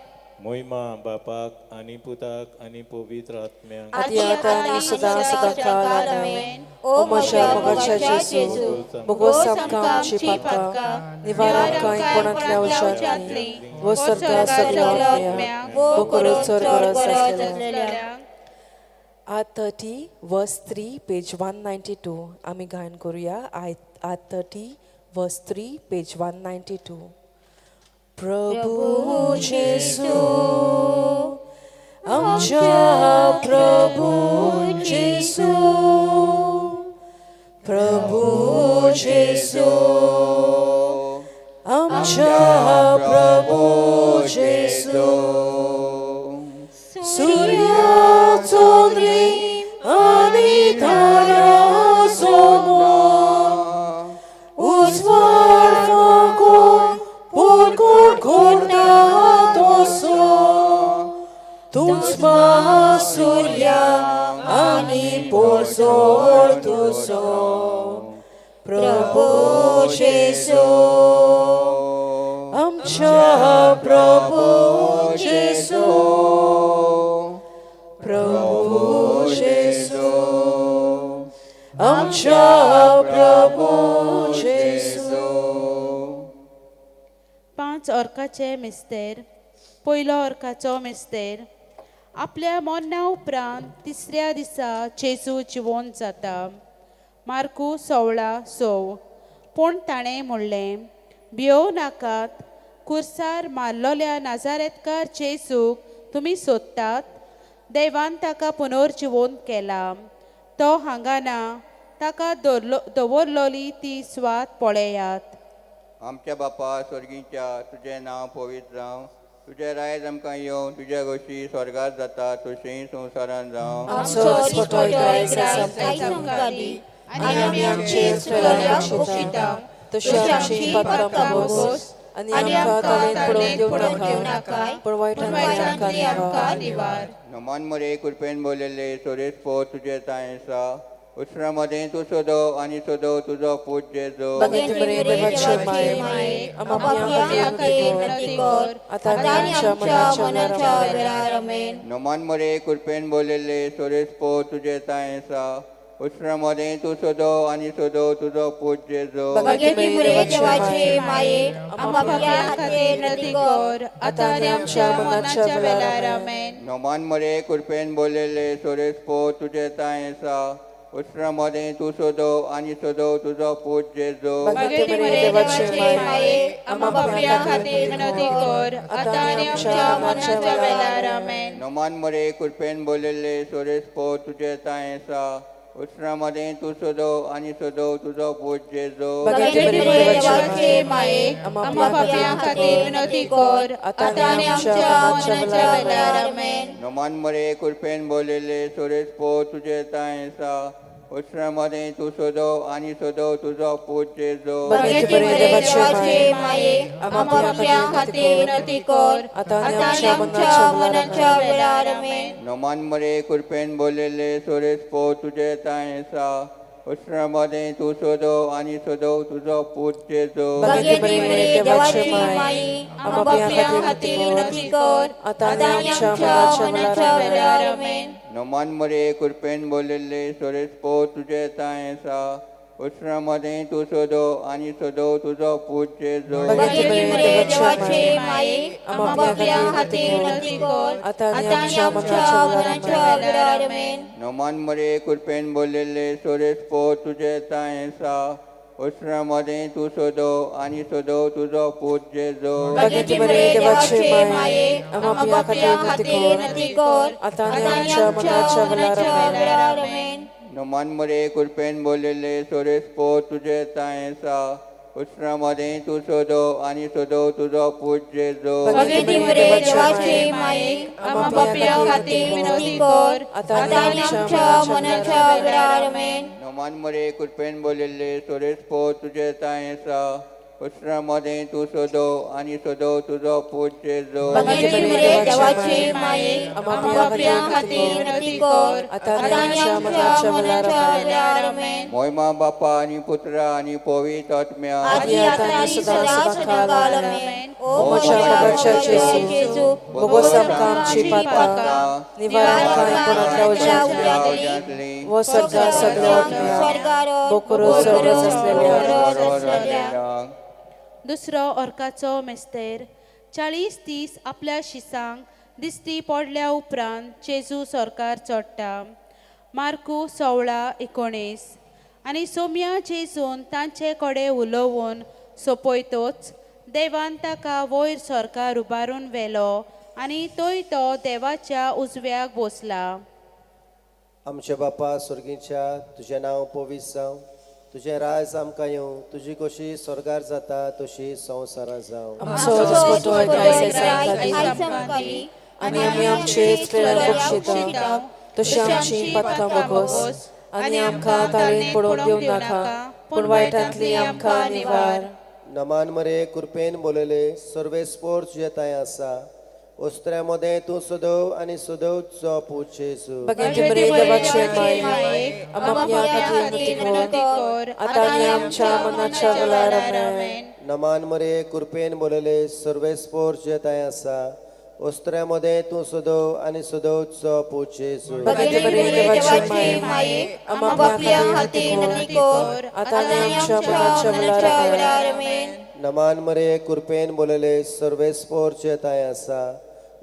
महिमा बापाक आणि पुताक आणि पवित्र आत्म्याक आदी आता आणि सदा सदा काळ आमेन. ओ म्हज्या मोगाच्या जेजू बोगोस आमकां आमची पातकां निवार आमकां कोणांतल्या उशांतली वो सर्गा सगळ्या आत्म्या वो करो चोरगरज आसलेल्या. Act 30 verse 3 page 192 आमी गायन करूया. Act 30 verse 3 page 192. प्रभू जेसू आमच्या प्रभू जेसू प्रभू जेसू आमच्या प्रभू जेसू सूर्य चंद्री आणि तारा समोर उज्वल फागून Porcul cornato so, tuns masuria ani porzor tu so, Prabhu Jesu, amcha Prabhu Jesu, Prabhu Jesu, amcha Prabhu Jesu. 5 अर्काचे मिस्तेर. पयलो अर्काचो मिस्तेर. आपल्या मरना उपरांत तिसऱ्या दिसा जेजू जिवंत जाता. मार्कू 16:6. पूण ताणें म्हणलें, भियोव नाकात. कुर्सार मारलोल्या नाजारेतकार जेजूक तुमी सोदतात. देवान ताका पुनर्जिवंत केला. तो हांगा ना. ताका दवरलोली ती स्वात पळयात. आमच्या बापा स्वर्गीच्या तुझें नांव पवित्र जावं. तुझें रायज आमकां येवं. तुज्या गोश्टी स्वर्गांत जाता तशीं संवसारांत जावं. आमचो दिसपटो दायज आमकां दी आनी आमी आमचे इस्रायेलाक बक्षिता तशी आमची पातकां मागोस आनी आमकां तळेन पडोवन दिवं नाका पूण वायटांतल्यान आमकां निवार. नमान मरे कृपेन बोललेले सोरेस्पो तुझे तायेसा उस्रामध्ये तू सोदो आणि सोदो तुझो पूज जेजो भगवती मरिये देवाची माये आमच्या खातीर विनंती कर आता आणि आमच्या मरणाच्या वेळार आमेन. नमान मरे कृपेन बोललेले सोरेस्पो तुझे तायेसा उस्रामध्ये तू सोदो आणि सोदो तुझो पूज जेजो भगवती मरिये देवाची माये आमच्या खातीर विनंती कर आता आणि आमच्या मरणाच्या वेळार आमेन. नमान मरे कृपेन बोललेले सोरेस्पो तुझे तायेसा उस्त्रामध्ये तू सोदव आणि सोदव तुझो पूत जेजू भाग्यवती मरिये देवाची माये आम्हा पापियां खातीर विनंती कर आता आणि आमच्या मरणाच्या वेळार आमेन. नमान मरे कृपेन बोललेले सोरेस पो तुझे तायेसा उस्त्रामध्ये तू सोदव आणि सोदव तुझो पूत जेजू भाग्यवती मरिये देवाची माये आम्हा पापियां खातीर विनंती कर आता आणि आमच्या मरणाच्या वेळार आमेन. नमान मरे कृपेन बोललेले सोरेस पो तुझे तायेसा उस्त्रामध्ये तू सोदव आणि सोदव तुझो पूत जेजू भाग्यवती मरिये देवाची माये आम्हा पापियां खातीर विनंती कर आता आणि आमच्या मरणाच्या वेळार आमेन. नमान मरे कृपेन बोललेले सोरेस पो तुझे तायेसा उस्त्रामध्ये तू सोदव आणि सोदव तुझो पूत जेजू भाग्यवती मरिये देवाची माये आम्हा पापियां खातीर विनंती कर आता आणि आमच्या मरणाच्या वेळार आमेन. नमान मरे कृपेन बोललेले सोरेस पो तुझे तायेसा उस्त्रामध्ये तू सोदव आणि सोदव तुझो पूत जेजू भाग्यवती मरिये देवाची माये आम्हा पापियां खातीर विनंती कर आता आणि आमच्या मरणाच्या वेळार आमेन. नमान मरे कृपेन बोललेले सोरेस पो तुझे तायेसा उस्त्रामध्ये तू सोदव आणि सोदव तुझो पूत जेजू भाग्यवती मरिये देवाची माये आम्हा पापियां खातीर विनंती कर आता आणि आमच्या मरणाच्या वेळार आमेन. नमान मरे कृपेन बोललेले सोरेस पो तुझे तायेसा उस्त्रामध्ये तू सोदव आणि सोदव तुझो पूत जेजू भाग्यवती मरिये देवाची माये आम्हा पापियां खातीर विनंती कर आता आणि आमच्या मरणाच्या वेळार आमेन. नमान मरे कृपेन बोललेले सोरेस पो तुझे तायेसा उस्त्रामध्ये तू सोदव आणि सोदव तुझो पूत जेजू भाग्यवती मरिये देवाची माये आम्हा पापियां खातीर विनंती कर आता आणि आमच्या मरणाच्या वेळार आमेन. मोहिमा बापा आणि पुत्रा आणि पवित्र आत्म्या आदि आता आणि सदा सदाकाल आमेन. O moja bogacia Jezu, błogosławka Ci Patka, niwaranka ponad udziałami, łosarza sadlotnia, bokoro zaslelia. दुसरो ऑर्काचो मेस्तेर 40-30 आपल्या शिसांक दिसती पडल्या उपरांत जेजू सरकार चडटा. मार्कू 16:19. आनी सोम्या जेजून तांचे कडेन उलोवन सोपयतोच देवान ताका वयर सरकार उबारून व्हेलो आनी थंय तो देवाच्या उजव्याक बसला. आमचे बापा स्वर्गीच्या तुझें नांव पवित्र जावं, तुझें राज आमकां येवं, तुजी कशी स्वर्गार जाता तशी संवसारांत जावं. आमचो दिसपटो आनी आमी आमचे इश्टांक बक्षिता तशी आमची पातकां बगोस आनी आमकां ताळेन पडोवन दिवं नाका पूण वायटांतली आमकां निवार. नमान मरे कृपेन बोलले सर्वेस्पोर तुझे ताय आसा ओस्त्र्यामध्ये तूं सदव आनी सदव तुजो पूत जेजू भाग्यवती मरिये देवाची माये आमच्या खातीर विनंती कर आता आनी आमच्या मरणाच्या वेळार आमेन. नमान मरे कृपेन बोलले सर्वेस्पोर तुझे ताय आसा ओस्त्र्यामध्ये तूं सदव आनी सदव तुजो पूत जेजू भाग्यवती मरिये देवाची माये आमच्या खातीर विनंती कर आता आनी आमच्या मरणाच्या वेळार आमेन. नमान मरे कृपेन बोलले सर्वेस्पोर तुझे ताय आसा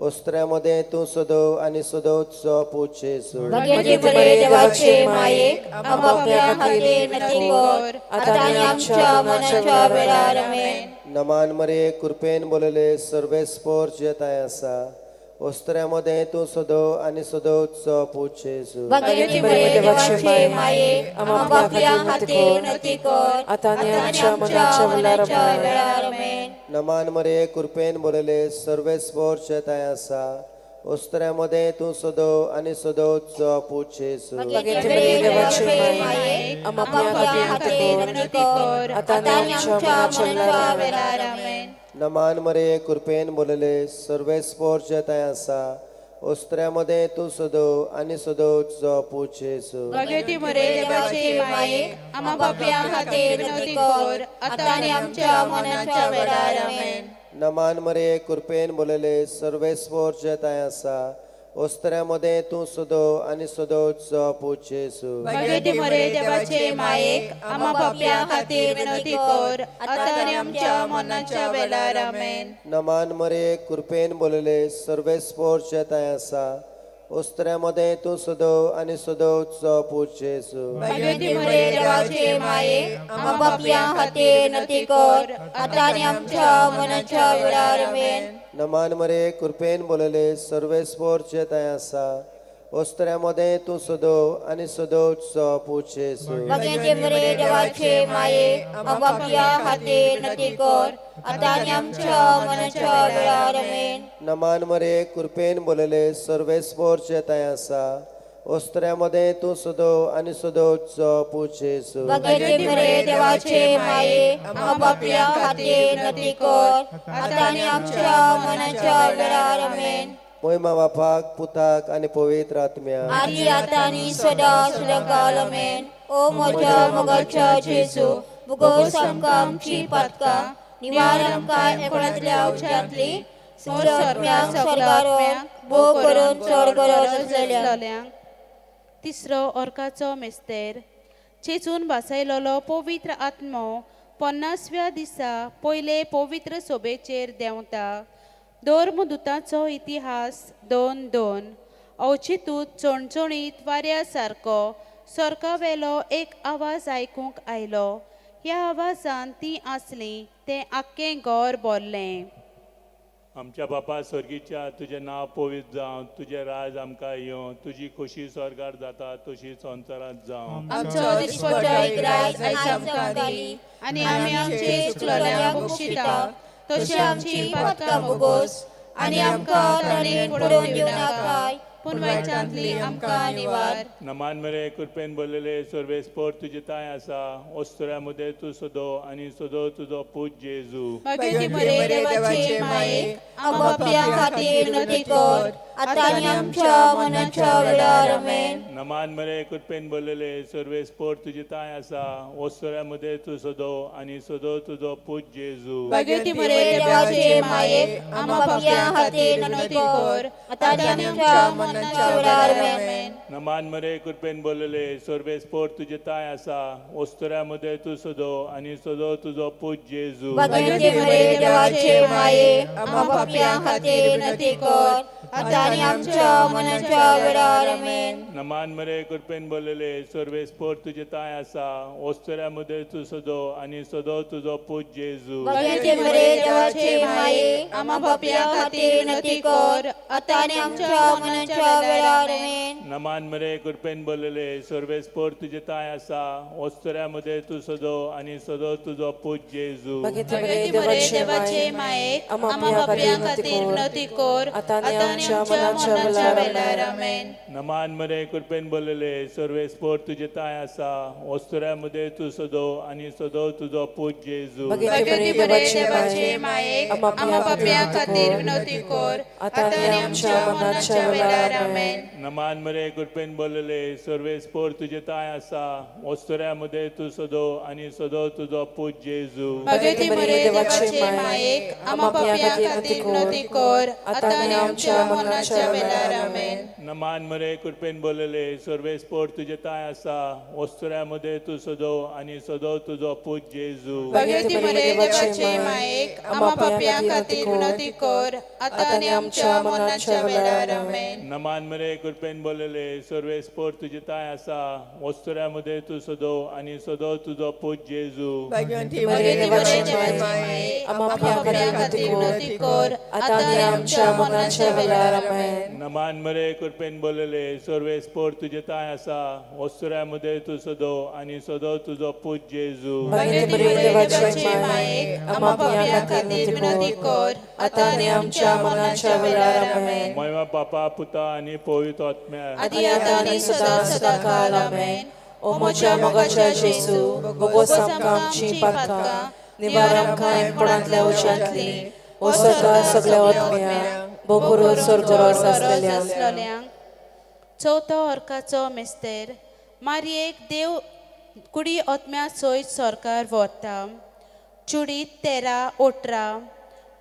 ओस्त्र्यामध्ये तूं सदव आनी सदव तुजो पूत जेजू भाग्यवती मरिये देवाची माये आमच्या खातीर विनंती कर आता आनी आमच्या मरणाच्या वेळार आमेन. नमान मरे कृपेन बोलले सर्वेस्पोर तुझे ताय आसा ओस्त्र्यामध्ये तूं सदव आनी सदव तुजो पूत जेजू भाग्यवती मरिये देवाची माये आमच्या खातीर विनंती कर आता आनी आमच्या मरणाच्या वेळार आमेन. नमान मरे कृपेन बोलले सर्वेस्पोर तुझे ताय आसा ओस्त्र्यामध्ये तूं सदव आनी सदव तुजो पूत जेजू भाग्यवती मरिये देवाची माये आमच्या खातीर विनंती कर आता आनी आमच्या मरणाच्या वेळार आमेन. नमान मरे कृपेन बोलले सर्वेस्पोर तुझे ताय आसा ओस्त्र्यामध्ये तूं सदव आनी सदव तुजो पूत जेजू भाग्यवती मरिये देवाची माये आमच्या खातीर विनंती कर आता आनी आमच्या मरणाच्या वेळार आमेन. नमान मरे कृपेन बोलले सर्वेस्पोर तुझे ताय आसा ओस्त्र्यामध्ये तूं सदव आनी सदव तुजो पूत जेजू भाग्यवती मरिये देवाची माये आमच्या खातीर विनंती कर आता आनी आमच्या मरणाच्या वेळार आमेन. नमान मरे कृपेन बोलले सर्वेस्पोर तुझे ताय आसा ओस्तऱ्यामध्ये तू सदव आणि सदव तुझो पूज जेजू भगवती मरे देवाचे माये आम्हा पापिया हाते नती कर आता आणि आमच्या मनाच्या वेळार आमेन. नमान मरे कृपेन बोलले सर्वेस्पोरचे तय आसा ओस्तऱ्यामध्ये तू सदव आणि सदव तुझो पूज जेजू भगवती मरे देवाचे माये आम्हा पापिया हाते नती कर आता आणि आमच्या मनाच्या वेळार आमेन. नमान मरे कृपेन बोलले सर्वेस्पोरचे तय आसा ओस्तऱ्यामध्ये तू सदव आणि सदव तुझो पूज जेजू भगवती मरे देवाचे माये आम्हा पापिया हाते नती कर आता आणि आमच्या मनाच्या वेळार आमेन. मोहिमा बापाक पुताक आणि पवित्र आत्म्या आदी आता आणि सदा सदाकाल आमेन. ओ मोठ्या मोगाच्या जेजू भुगोस आमकां आमची पातका निवार आमकां एकोणातल्या उच्यांतली सुरम्यांक स्वर्गारोहण भोग करून चड गरज आसलेल्यांक. तिसरो ओर्काचो मेस्तेर चेचून भासयलोलो पवित्र आत्मो 50व्या दिसा पयले पवित्र सोबेचेर देंवता. धर्मदुतांचो इतिहास 2:2 अवचितूत चणचणीत वाऱ्या सारको सर्गावेलो एक आवाज आयकूंक आयलो. ह्या आवाजान ती आसली तें आख्खें गोर बोल्लें. आमच्या बापा स्वर्गीच्या तुझें नांव पवित्र जावं, तुझें राज आमकां येवं, तुजी खोशी स्वर्गार जाता तशी संवसारांत जावं. आमचो दिसपट्टो रायज आयज आमकां दी आनी आमी आमचे चुकलोल्यांक बक्षिता तशी आमची पातकां भोगोस आनी आमकां ताणें पडोवन दिवं नाकाय पूण वायटांतली आमकां निवार. नमान मरे कृपेन बोललेले सर्वेस्पोर तुजी ताय आसा ओस्तऱ्यामध्ये तू सदो आणि सदो तुझो पूज जेजू भगवती मरे देवाचे माये आम्हा पापियां खातीर विनंती कर आता आनी आमच्या मनाच्या वेळार आमेन. नमान मरे कृपेन बोललेले सर्वेस्पोर तुजी ताय आसा ओस्तऱ्यामध्ये तू सदो आणि सदो तुझो पूज जेजू भगवती मरे देवाचे माये आम्हा पापियां खातीर विनंती कर आता आनी आमच्या मनाच्या वेळार आमेन. नमान मरे कृपेन बोललेले सर्वेस्पोर तुजी ताय आसा ओस्तऱ्यामध्ये तू सदो आणि सदो तुझो पूज जेजू भगवती मरे देवाचे माये आम्हा पापियां खातीर विनंती कर आता आनी आमच्या मनाच्या वेळार आमेन. नमान मरे कृपेन बोललेले सर्वेस्पोर तुजी ताय आसा ओस्तऱ्यामध्ये तू सदो आणि सदो तुझो पूज जेजू भगवती मरे देवाचे माये आम्हा पापियां खातीर विनंती कर आता आनी आमच्या मनाच्या वेळार आमेन. नमान मरे कृपेन बोललेले सर्वेस्पोर तुजी ताय आसा ओस्तऱ्यामध्ये तू सदो आणि सदो तुझो पूज जेजू भगवती भगवती मरे देवाचे माये आम्हा पापियां खातीर विनंती कर आता आनी आमच्या मनाच्या वेळार आमेन. नमान मरे कृपेन बोललेले सर्वेस्पोर तुजी ताय आसा ओस्तऱ्यामध्ये तू सदो आणि सदो तुझो पूज जेजू भगवती मरे देवाचे माये आम्हा पापियां खातीर विनंती कर आता आनी आमच्या मनाच्या वेळार आमेन. नमान मरे कृपेन बोललेले सर्वेस्पोर तुजी ताय आसा ओस्तऱ्यामध्ये तू सदो आणि सदो तुझो पूज जेजू भगवती मरे देवाचे माये आम्हा पापियां खातीर विनंती कर आता आनी आमच्या मनाच्या वेळार आमेन. नमान मरे कृपेन बोललेले सर्वेस्पोर तुजी ताय आसा ओस्तऱ्यामध्ये तू सदो आणि सदो तुझो पूज जेजू भगवती मरे देवाचे माये आम्हा पापियां खातीर विनंती कर आता आनी आमच्या मनाच्या वेळार आमेन. नमान मरे कृपेन बोललेले सर्वेस्पोर तुजी ताय आसा ओस्तऱ्यामध्ये तू सदो आणि सदो तुझो पूज जेजू भगवंती मरे देवाचे माये आम्हा पापियां खातीर विनंती कर आता आनी आमच्या मनाच्या वेळार आमेन. नमान मरे कृपेन बोललेले सर्वेस्पोर तुजी ताय आसा ओस्तऱ्यामध्ये तू सदो आणि सदो तुझो पूज जेजू भगवती मरे देवाचे माये आम्हा पापियां खातीर विनंती कर आता आनी आमच्या मनाच्या वेळार आमेन. महिमा बापा पुता आणि पवित्र आत्म्या आदी आता आनी सदा सदाकाल आमेन. ओ म्हज्या मोगाच्या जेजू भोगोस आमकां आमची पातकां निवार आमकां एकोणांतल्या उज्यांतली ओ सगळ्या आत्म्यांक भोग करून स्वर्गवास आसलेल्यांक. चवथो ओर्काचो मेस्तेर मारयेक देव कुडी आत्म्या सयत सरकार व्हरता. चुडीत 13:18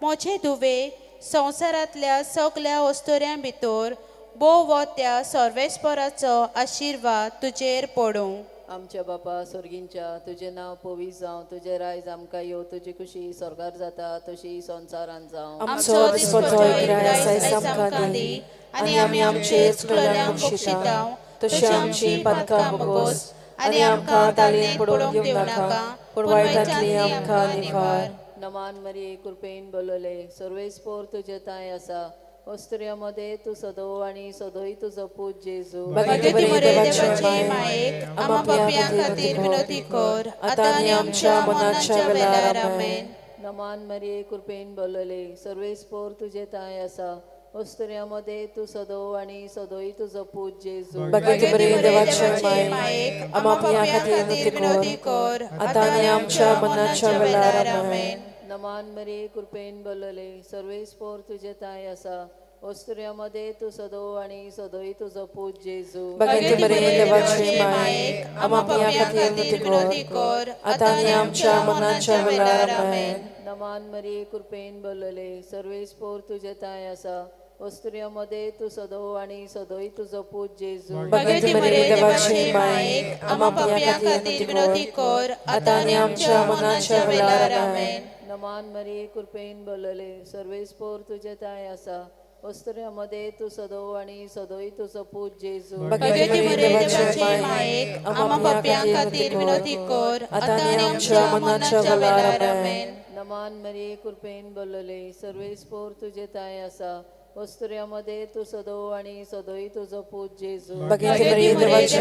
मोचे धुवे संवसारांतल्या सगळ्या वस्तुऱ्यां भितर भोव त्या सर्वेस्पराचो आशिर्वाद तुजेर पडूं. आमच्या बापा स्वर्गींच्या तुझे नाव पवित्र जावं, तुझे रायज आमकां येवं, तुजी खुशी स्वर्गार जाता तशी संवसारान जावं. आमचो दिसपतोय रायस आयज आमकां दी, आनी आमी आमचे इश्टगणांक बक्षितांव, तशी आमची पातकां बगोस, आनी आमकां ताळयेंत पडोवंक दिवं नाका, पूण वायटांतली आमकां निवार. नमान मरिये कृपेन बोलले, सर्वेस्पोर तुजे ताय आसा, वस्त्र्यामध्ये तू सदो आणि सदोई तुझो पूत जेजू. भगवती देवाचे मायेक आम्हा पापियां खातीर विनोदी कर, आतां आनी आमच्या मनाच्या वेळार आमेन. नमान मरिये कृपेन बोलले, सर्वेस्पोर तुजे ताय आसा, वस्त्र्यामध्ये तू सदो आणि सदोई तुझो पूत जेजू. भगवती देवाचे मायेक आम्हा पापियां खातीर विनोदी कर, आतां आनी आमच्या मनाच्या वेळार आमेन. नमान मरिये कृपेन बोलले, सर्वेस्पोर तुजे ताय आसा, वस्त्र्यामध्ये तू सदो आणि सदोई तुझो पूत जेजू. भगवती देवाचे मायेक आम्हा पापियां खातीर विनोदी कर, आतां आनी आमच्या मनाच्या वेळार आमेन. नमान मरिये कृपेन बोलले, सर्वेस्पोर तुजे ताय आसा, वस्त्र्यामध्ये तू सदो आणि सदोई तुझो पूत जेजू. भगवती देवाचे मायेक आम्हा पापियां खातीर विनोदी कर, आतां आनी आमच्या मनाच्या वेळार आमेन. नमान मरिये कृपेन बोलले, सर्वेस्पोर तुजे ताय आसा, वस्त्र्यामध्ये तू सदो आणि सदोई तुझो पूत जेजू. भगवती देवाचे मायेक आम्हा पापियां खातीर विनोदी कर, आतां आनी आमच्या मनाच्या वेळार आमेन. नमान मरिये कृपेन बोलले, सर्वेस्पोर तुजे ताय आसा, वस्त्र्यामध्ये तू सदो आणि सदोई तुझो पूत जेजू. भगवती देवाचे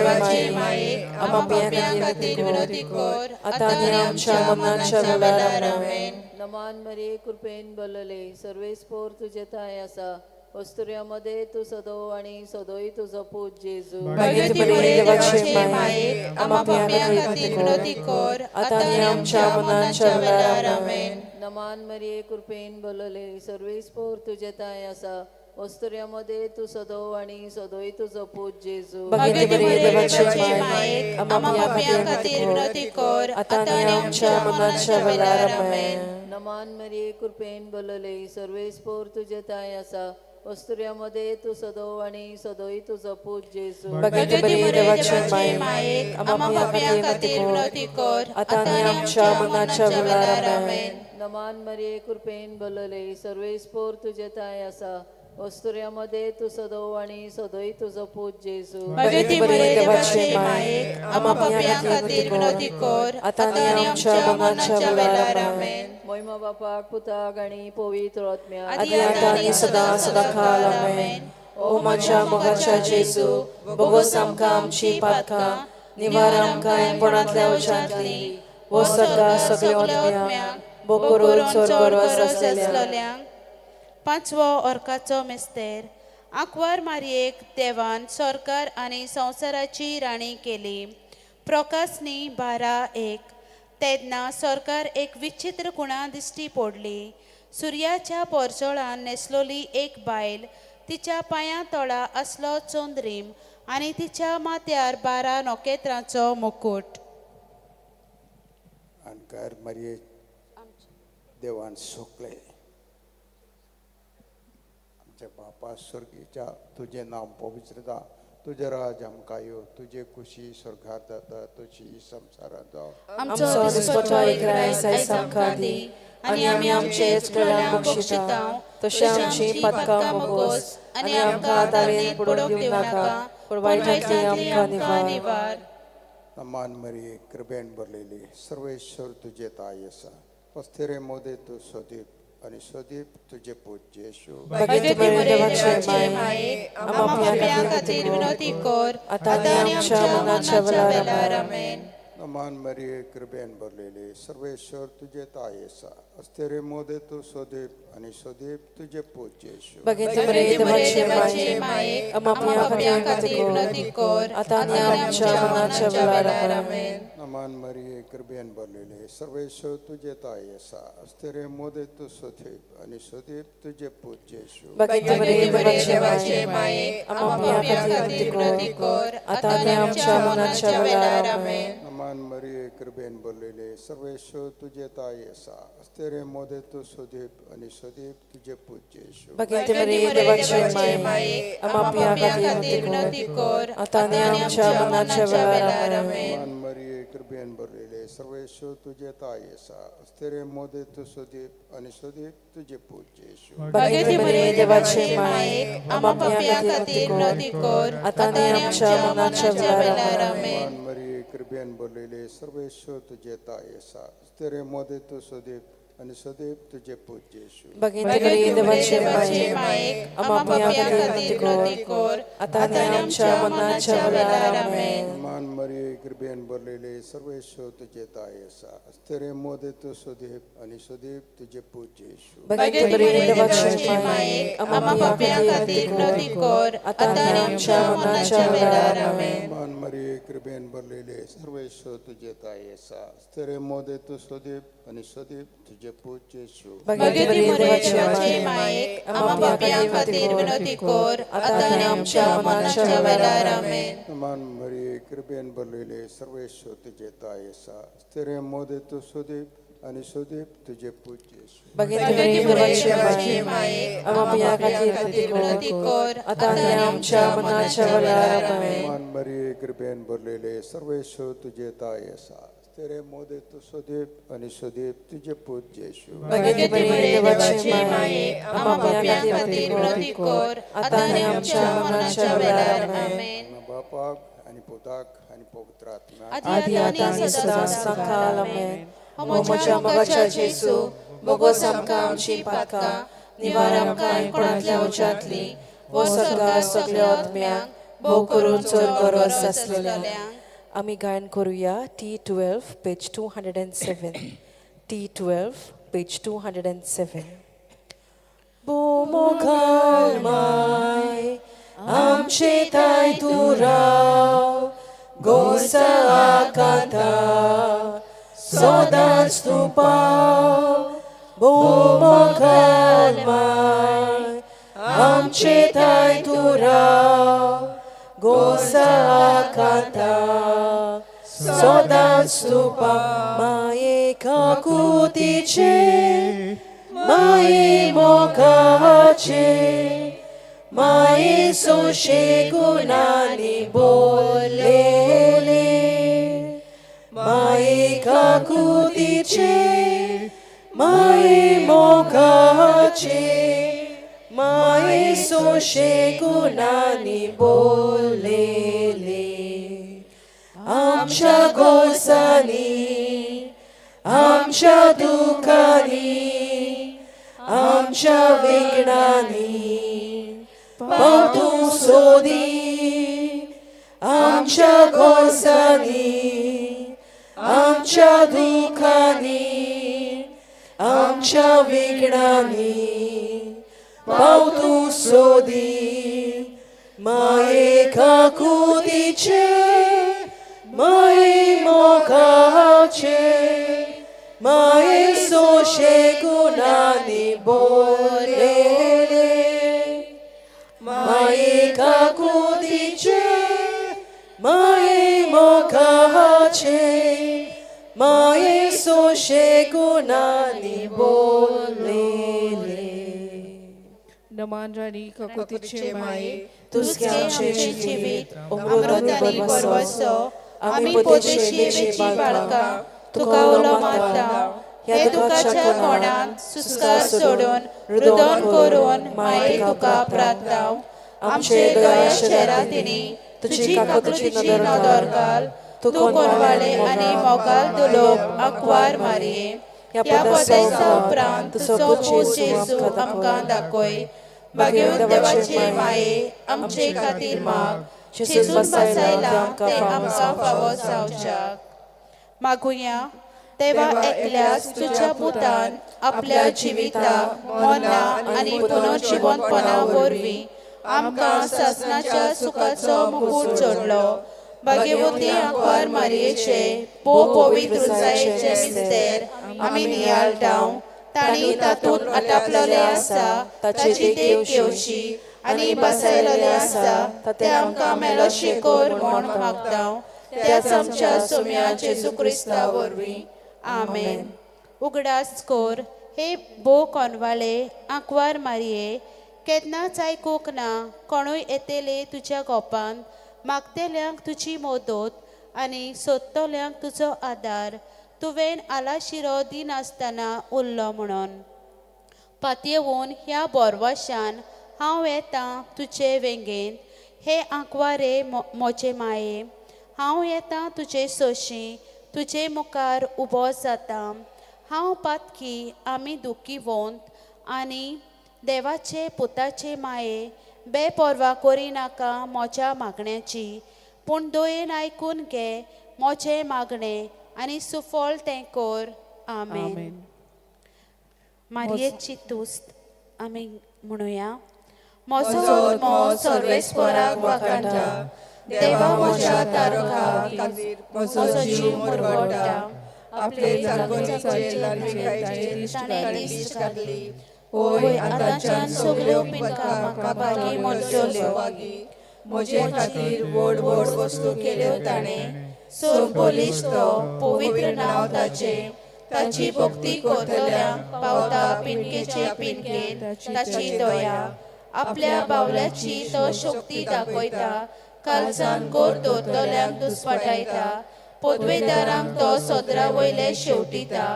मायेक आम्हा पापियां खातीर विनोदी कर, आतां आनी आमच्या मनाच्या वेळार आमेन. नमान मरिये कृपेन बोलले, सर्वेस्पोर तुजे ताय आसा, वस्त्र्यामध्ये तू सदो आणि सदोई तुझो पूत जेजू. भगवती देवाचे मायेक आम्हा पापियां खातीर विनोदी कर, आतां आनी आमच्या मनाच्या वेळार आमेन. नमान मरिये कृपेन बोलले, सर्वेस्पोर तुजे ताय आसा, वस्त्र्यामध्ये तू सदो आणि सदोई तुझो पूत जेजू. भगवती देवाचे मायेक आम्हा पापियां खातीर विनोदी कर, आतां आनी आमच्या मनाच्या वेळार आमेन. नमान मरिये कृपेन बोलले, सर्वेस्पोर तुजे ताय आसा, वस्त्र्यामध्ये तू सदो आणि सदोई तुझो पूत जेजू. भगवती देवाचे मायेक आम्हा पापियां खातीर विनोदी कर, आतां आनी आमच्या मनाच्या वेळार आमेन. नमान मरिये कृपेन बोलले, सर्वेस्पोर तुजे ताय आसा, वस्त्र्यामध्ये तू सदो आणि सदोई तुझो पूत जेजू. भगवती देवाचे मायेक आम्हा पापियां खातीर विनोदी कर, आतां आनी आमच्या मनाच्या वेळार आमेन. महिमा बापाक पुताक आनी पवित्र आत्म्याक, आदी आतां आनी सदां सदांकाळ आमेन. ओ म्हज्या मोगाच्या जेजू, बोगोस आमकां आमची पातकां, निवार आमकां एणपणांतल्या उज्यांतली, वो सदां सगळ्या आत्म्याक, बो करून चोर आसलेल्यांक. पांचवो ओर्काचो मेस्तेर. आंकवार मारयेक देवान सरकार आनी संवसाराची राणी केली. प्रकाशनी 12:1. तेन्ना सरकार एक विचित्र कुणां दिश्टी पडली. सुर्याच्या पोरजोळान न्हेसलोली एक बायल, तिच्या पांयां तळा आसलो चोंद्रीम आनी तिच्या माथ्यार 12 नोखेत्रांचो मुकुट. आंकार मरिये देवान सोकले. आमच्या बापा स्वर्गीच्या तुझे नाम पवित्र जा, तुझे राज आमकां येवं, तुझे खुशी स्वर्गार जाता तशी संवसारांत जावं. आमचो दिसपतोय रायस आयज आमकां दी, आनी आमी आमचे इश्टगणांक बक्षितांव, तशी आमची पातकां मोगोस, आनी आमकां ताळयेंत पडोवंक दिवं नाका, पूण वायटांतली आमकां निवार. नमान मरिये कृपेन भरलेली, सर्वेश्वर तुझे ताय आसा, वस्तेरे मोदे तूं सोदीप आनी सोदीप तुझे पूत जेशू. भगवती देवाचे मायेक आम्हा पापियां खातीर विनोदी कर, आतां आनी आमच्या मनाच्या वेळार आमेन. नमान मरिये कृपेन भरलेली, सर्वेश्वर तुझे ताय आसा, वस्तेरे मोदे तूं सोदीप आनी सोदीप तुझे पूत जेशू. भगवती देवाचे मायेक आम्हा पापियां खातीर विनोदी कर, आतां आनी आमच्या मनाच्या वेळार आमेन. नमान मरिये कृपेन भरलेली, सर्वेश्वर तुझे ताय आसा, वस्तेरे मोदे तूं सोदीप आनी सोदीप तुझे पूत जेशू. भगवती देवाचे मायेक आम्हा पापियां खातीर विनोदी कर, आतां आनी आमच्या मनाच्या वेळार आमेन. मान मरिये कृपेन भरलेले सर्वेश्वर तुझे ताई असा तेरे मोदे तू सुदीप आणि सुदीप तुझे पूज्य येशू Bagate Maria, devace mai, amapia katir noti kor, atane amcha manacha velara amen. मान मरिये कृपेन भरलेले सर्वेश्वर तुझे ताई असा तेरे मोदे तू सुदीप आणि सुदीप तुझे पूज्य येशू Bagate Maria, devace mai, amapia katir noti kor, atane amcha manacha velara amen. मान मरिये कृपेन भरलेले सर्वेश्वर तुझे ताई असा तेरे मोदे तू सुदीप आणि सुदीप तुझे पूज्य येशू Bagate Maria, devace mai, amapia katir noti kor, atane amcha manacha velara amen. मान मरिये कृपेन भरलेले सर्वेश्वर तुझे ताई असा तेरे मोदे तू सुदीप आणि सुदीप तुझे पूज्य येशू Bagate Maria, devace mai, amapia katir noti kor, atane amcha manacha velara amen. मान मरिये कृपेन भरलेले सर्वेश्वर तुझे ताई असा तेरे मोदे तू सुदीप आणि सुदीप तुझे पूज्य येशू Bagate Maria, devace mai, amapia katir noti kor, atane amcha manacha velara amen. मान मरिये कृपेन भरलेले सर्वेश्वर तुझे ताई असा तेरे मोदे तू सुदीप आणि सुदीप तुझे पूज्य येशू Bagate Maria, devace mai, amapia katir noti kor, atane amcha manacha velara amen. मान मरिये कृपेन भरलेले सर्वेश्वर तुझे ताई असा तेरे मोदे तू सुदीप आणि सुदीप तुझे पूज्य येशू Bagate Maria, devace mai, amapia katir noti kor, atane amcha manacha velara amen. बापाक आणि पुताक आणि पवित्र आत्मा Adi atani sada sakal amen. Omocha mogacha Jesu, bogosam kam chipatka, nivaram kai koratlia ujatli, vosarga सगळ्या आत्म्यांक भोव करून चोर गरज असलेल्यांक. आमी गायन करूया T12 page 207. T12 page 207. Bomogal mai, amche tai tu rau, gosa akanta, sodas tu pau. Bomogal mai, amche tai tu rau, gosa akanta, sodas tu pau. Mae kakutice, mae mokache, mae soshe gunani bolele, mae kakutice, mae mokache, mae soshe gunani bolele. Amcha gozani, amcha dukani, amcha vignani, pautu sodi, amcha gozani, amcha dukani, amcha vignani, pautu sodi, mae kakudice, mae mokache, mae soshe gunani bolele, mae kakudice, mae mokache, mae soshe gunani bolele. नमान राणी ककुतीचे माये तुझके आमचे जिवीत अमृतानी बरवसो आमी पोटेशी बाळका तुका उलो मारता हे दुखाच्या कोणान सुस्कार सोडून रुदन करून माये तुका प्रार्थनाव आमचे दया शरातिनी तुझी काकुची नदर घाल तू कोणवाळे आणि मोगाल दुलोप अकवार मारिये या पदाचा उपरांत तुझो पूत जेजू आमकां दाखोय भाग्यवंत देवाचे माये आमचे खातीर माग जेजून बसायला ते आमकां फावो जावच्याक मागुया देवा एकल्यास तुझ्या पुतान आपल्या जिविता मना आणि पुनर्जीवनपणा वरवीं आमकां सासणाच्या सुखाचो मुकुट जोडलो भाग्यवती अकवार मारयेचे पवित्र जायेचे मिस्तेर आमी नियाळटाव ताणी तातूंत आटापलेले आसा ताची देख घेवची आनी बसयलेले आसा ते आमकां मेलो शिकोर म्हूण मागताव त्याच आमच्या सोम्या जेजू क्रिस्ता वरवीं आमेन. उगडास कोर हे बो कोनवाळे आंकवार मारये, केन्नाच आयकूंक ना कोणूय येतेले तुज्या गोपान, मागतेल्यांक तुजी मोदत आनी सोदतल्यांक तुजो आदार, तुवें आलाशिरो दिनासतना उरलो म्हणून. पातयेवून ह्या बोरवाशान हांव येतां तुजे वेंगेन, हे आंकवारे मोचे माये. हांव येतां तुजे सोशी, तुजे मुखार उबो जातां. हांव पातकी आमी दुखी वोंत आनी देवाचे पुताचे माये, बेपरवा करिनाका म्हज्या मागण्याची, पूण दयेन आयकून घे म्हजें मागणें आनी सुफळ तें कर. आमेन. मारयेची तुस्त आमी म्हणुया. म्हजो आत्मो सर्वेस्पराक वाखाणटा, देवा म्हज्या तारका खातीर म्हजो जीव मुरगळटा. आपले जागोनीचे लाडफेकायेचेर ताणें दिश्ट घातली. ओय आतांच्यान सगल्यो पिनकां म्हाका बागी म्हणटल्यो. म्हजे खातीर व्हड व्हड वस्तू केल्यो ताणें. सोरपोलीस तो पवित्र नांव ताचें. ताची भक्ती करतल्यांक पावता पिनकेचे पिनकेन ताची दया. आपल्या बावल्याची तो शक्ती दाखयता. काळजान गोर दवरतल्यांक दुस्पाटायता. पदवेदारांक तो सदरा वयले शेवटिता.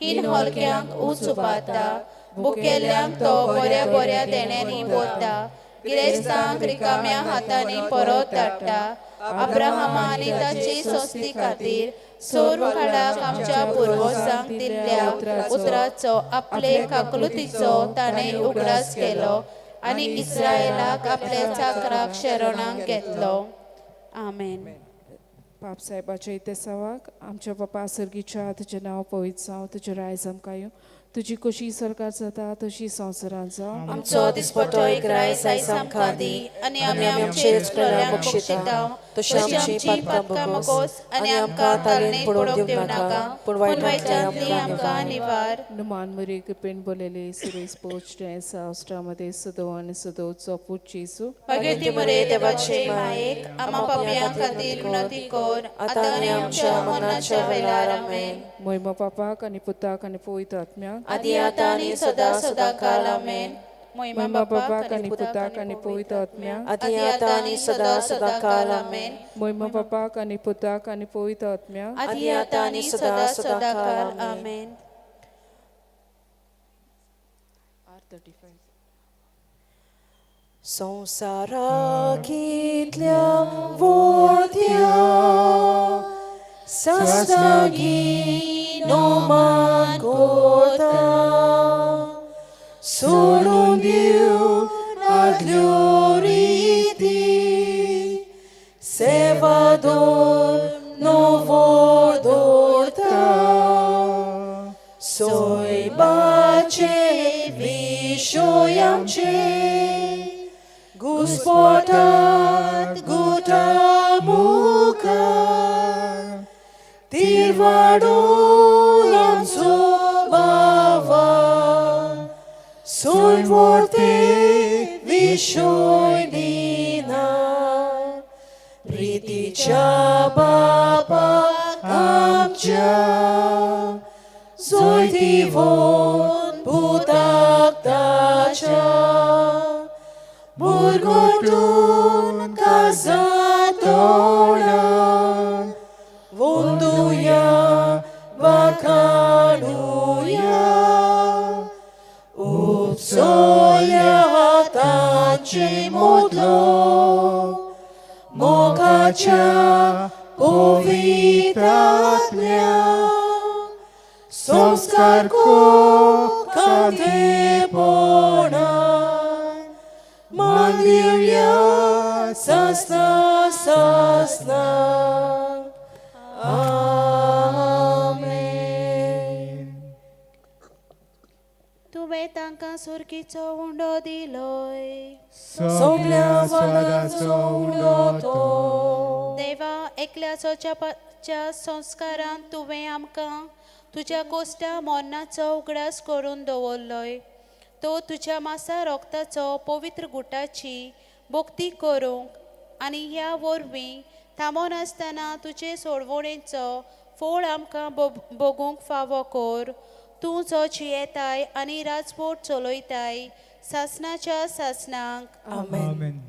हिन हलक्यांक उंच उबारता. बुकेल्ल्यांक तो बऱ्या बऱ्या देण्यांनी भरता. गिरेस्तांक रिकाम्या हातांनी परत धाडटा. अब्राहमा आनी ताची संस्थे खातीर सोर काळाक आमच्या पुर्वजांक दिल्ल्या उतराचो आपले काकलुतीचो ताणें उगडास केलो आनी इस्रायेलाक आपल्या चाकराक शरणांक घेतलो. आमेन. बाप साहेबाच्या इतिहासावाक आमच्या बापा सर्गीच्या तुजें नांव पवित्र जावं, तुजें रायज आमकां येवं, तुजी कशी सरकार जाता तशी संवसारांत जावं. आमचो दिसपटो एक रायस आयज आमकां दी, आनी आमी आमचे इश्टोल्यांक बक्षितांव, तशी आमची पातकां मागोस आनी आमकां तालणेंत पडोवंक दिवं नाका, पूण वायटांतली आमकां निवार. नुमान मरे कृपेन बोलेले सुरेश पोचटे सावस्टामध्ये सदो आनी सदोचो पूत जेजू. भगवती मरे देवाचे मायेक आम्हा पापयां खातीर विनंती कर, आतां आनी आमच्या मरणाच्या वेळार आमेन. महिमा पापाक आनी पुताक आनी पवित्र आत्म्याक आदी आतां आनी सदा सदा काल आमेन. महिमा बापाक आनी पुताक आनी पवित्र आत्म्याक आदी आतां आनी सदा सदा काल आमेन. महिमा बापाक आनी पुताक आनी पवित्र आत्म्याक आदी आतां आनी सदा सदा काल आमेन. संसाराक इतल्या व्हडल्या सासगी नोमान कोता, सोडून दिवन आदल्यो रिती, सेवादोर नवो दोता. सोयबाचे विशोय आमचे घुस्पटात गुटा मुखार, तिरवाडून आमचो बावा, सोय मोरते विशोय दिना. प्रितीच्या बापा आमच्या, सोय दिवोन भुताक ताच्या, बुरगोटून काजा तोडान, वंदुया वाखाणुया. उपसोया तांचे मोदलो, मोगाच्या पवित्र आत्म्याक, संस्कार को खातेपणान, मान दिवया सासना सासना. आमेन. तुवें तांकां सुरकीचो उंडो दिलोय, सगल्या स्वादाचो उंडो तो. देवा एकल्याचो च्या संस्कारान तुवें आमकां तुज्या कोश्टा मोन्नाचो उगडास करून दवरलोय. तो तुज्या मासा रोगताचो पवित्र गुटाची भक्ती करूंक आनी ह्या वरवीं थांबोन आसतना तुजे सोडवणेचो फोळ आमकां भोगूंक फावो कर. तूं जो जियेताय आनी राजपोट चलयताय सासणाच्या सासणांक आमेन.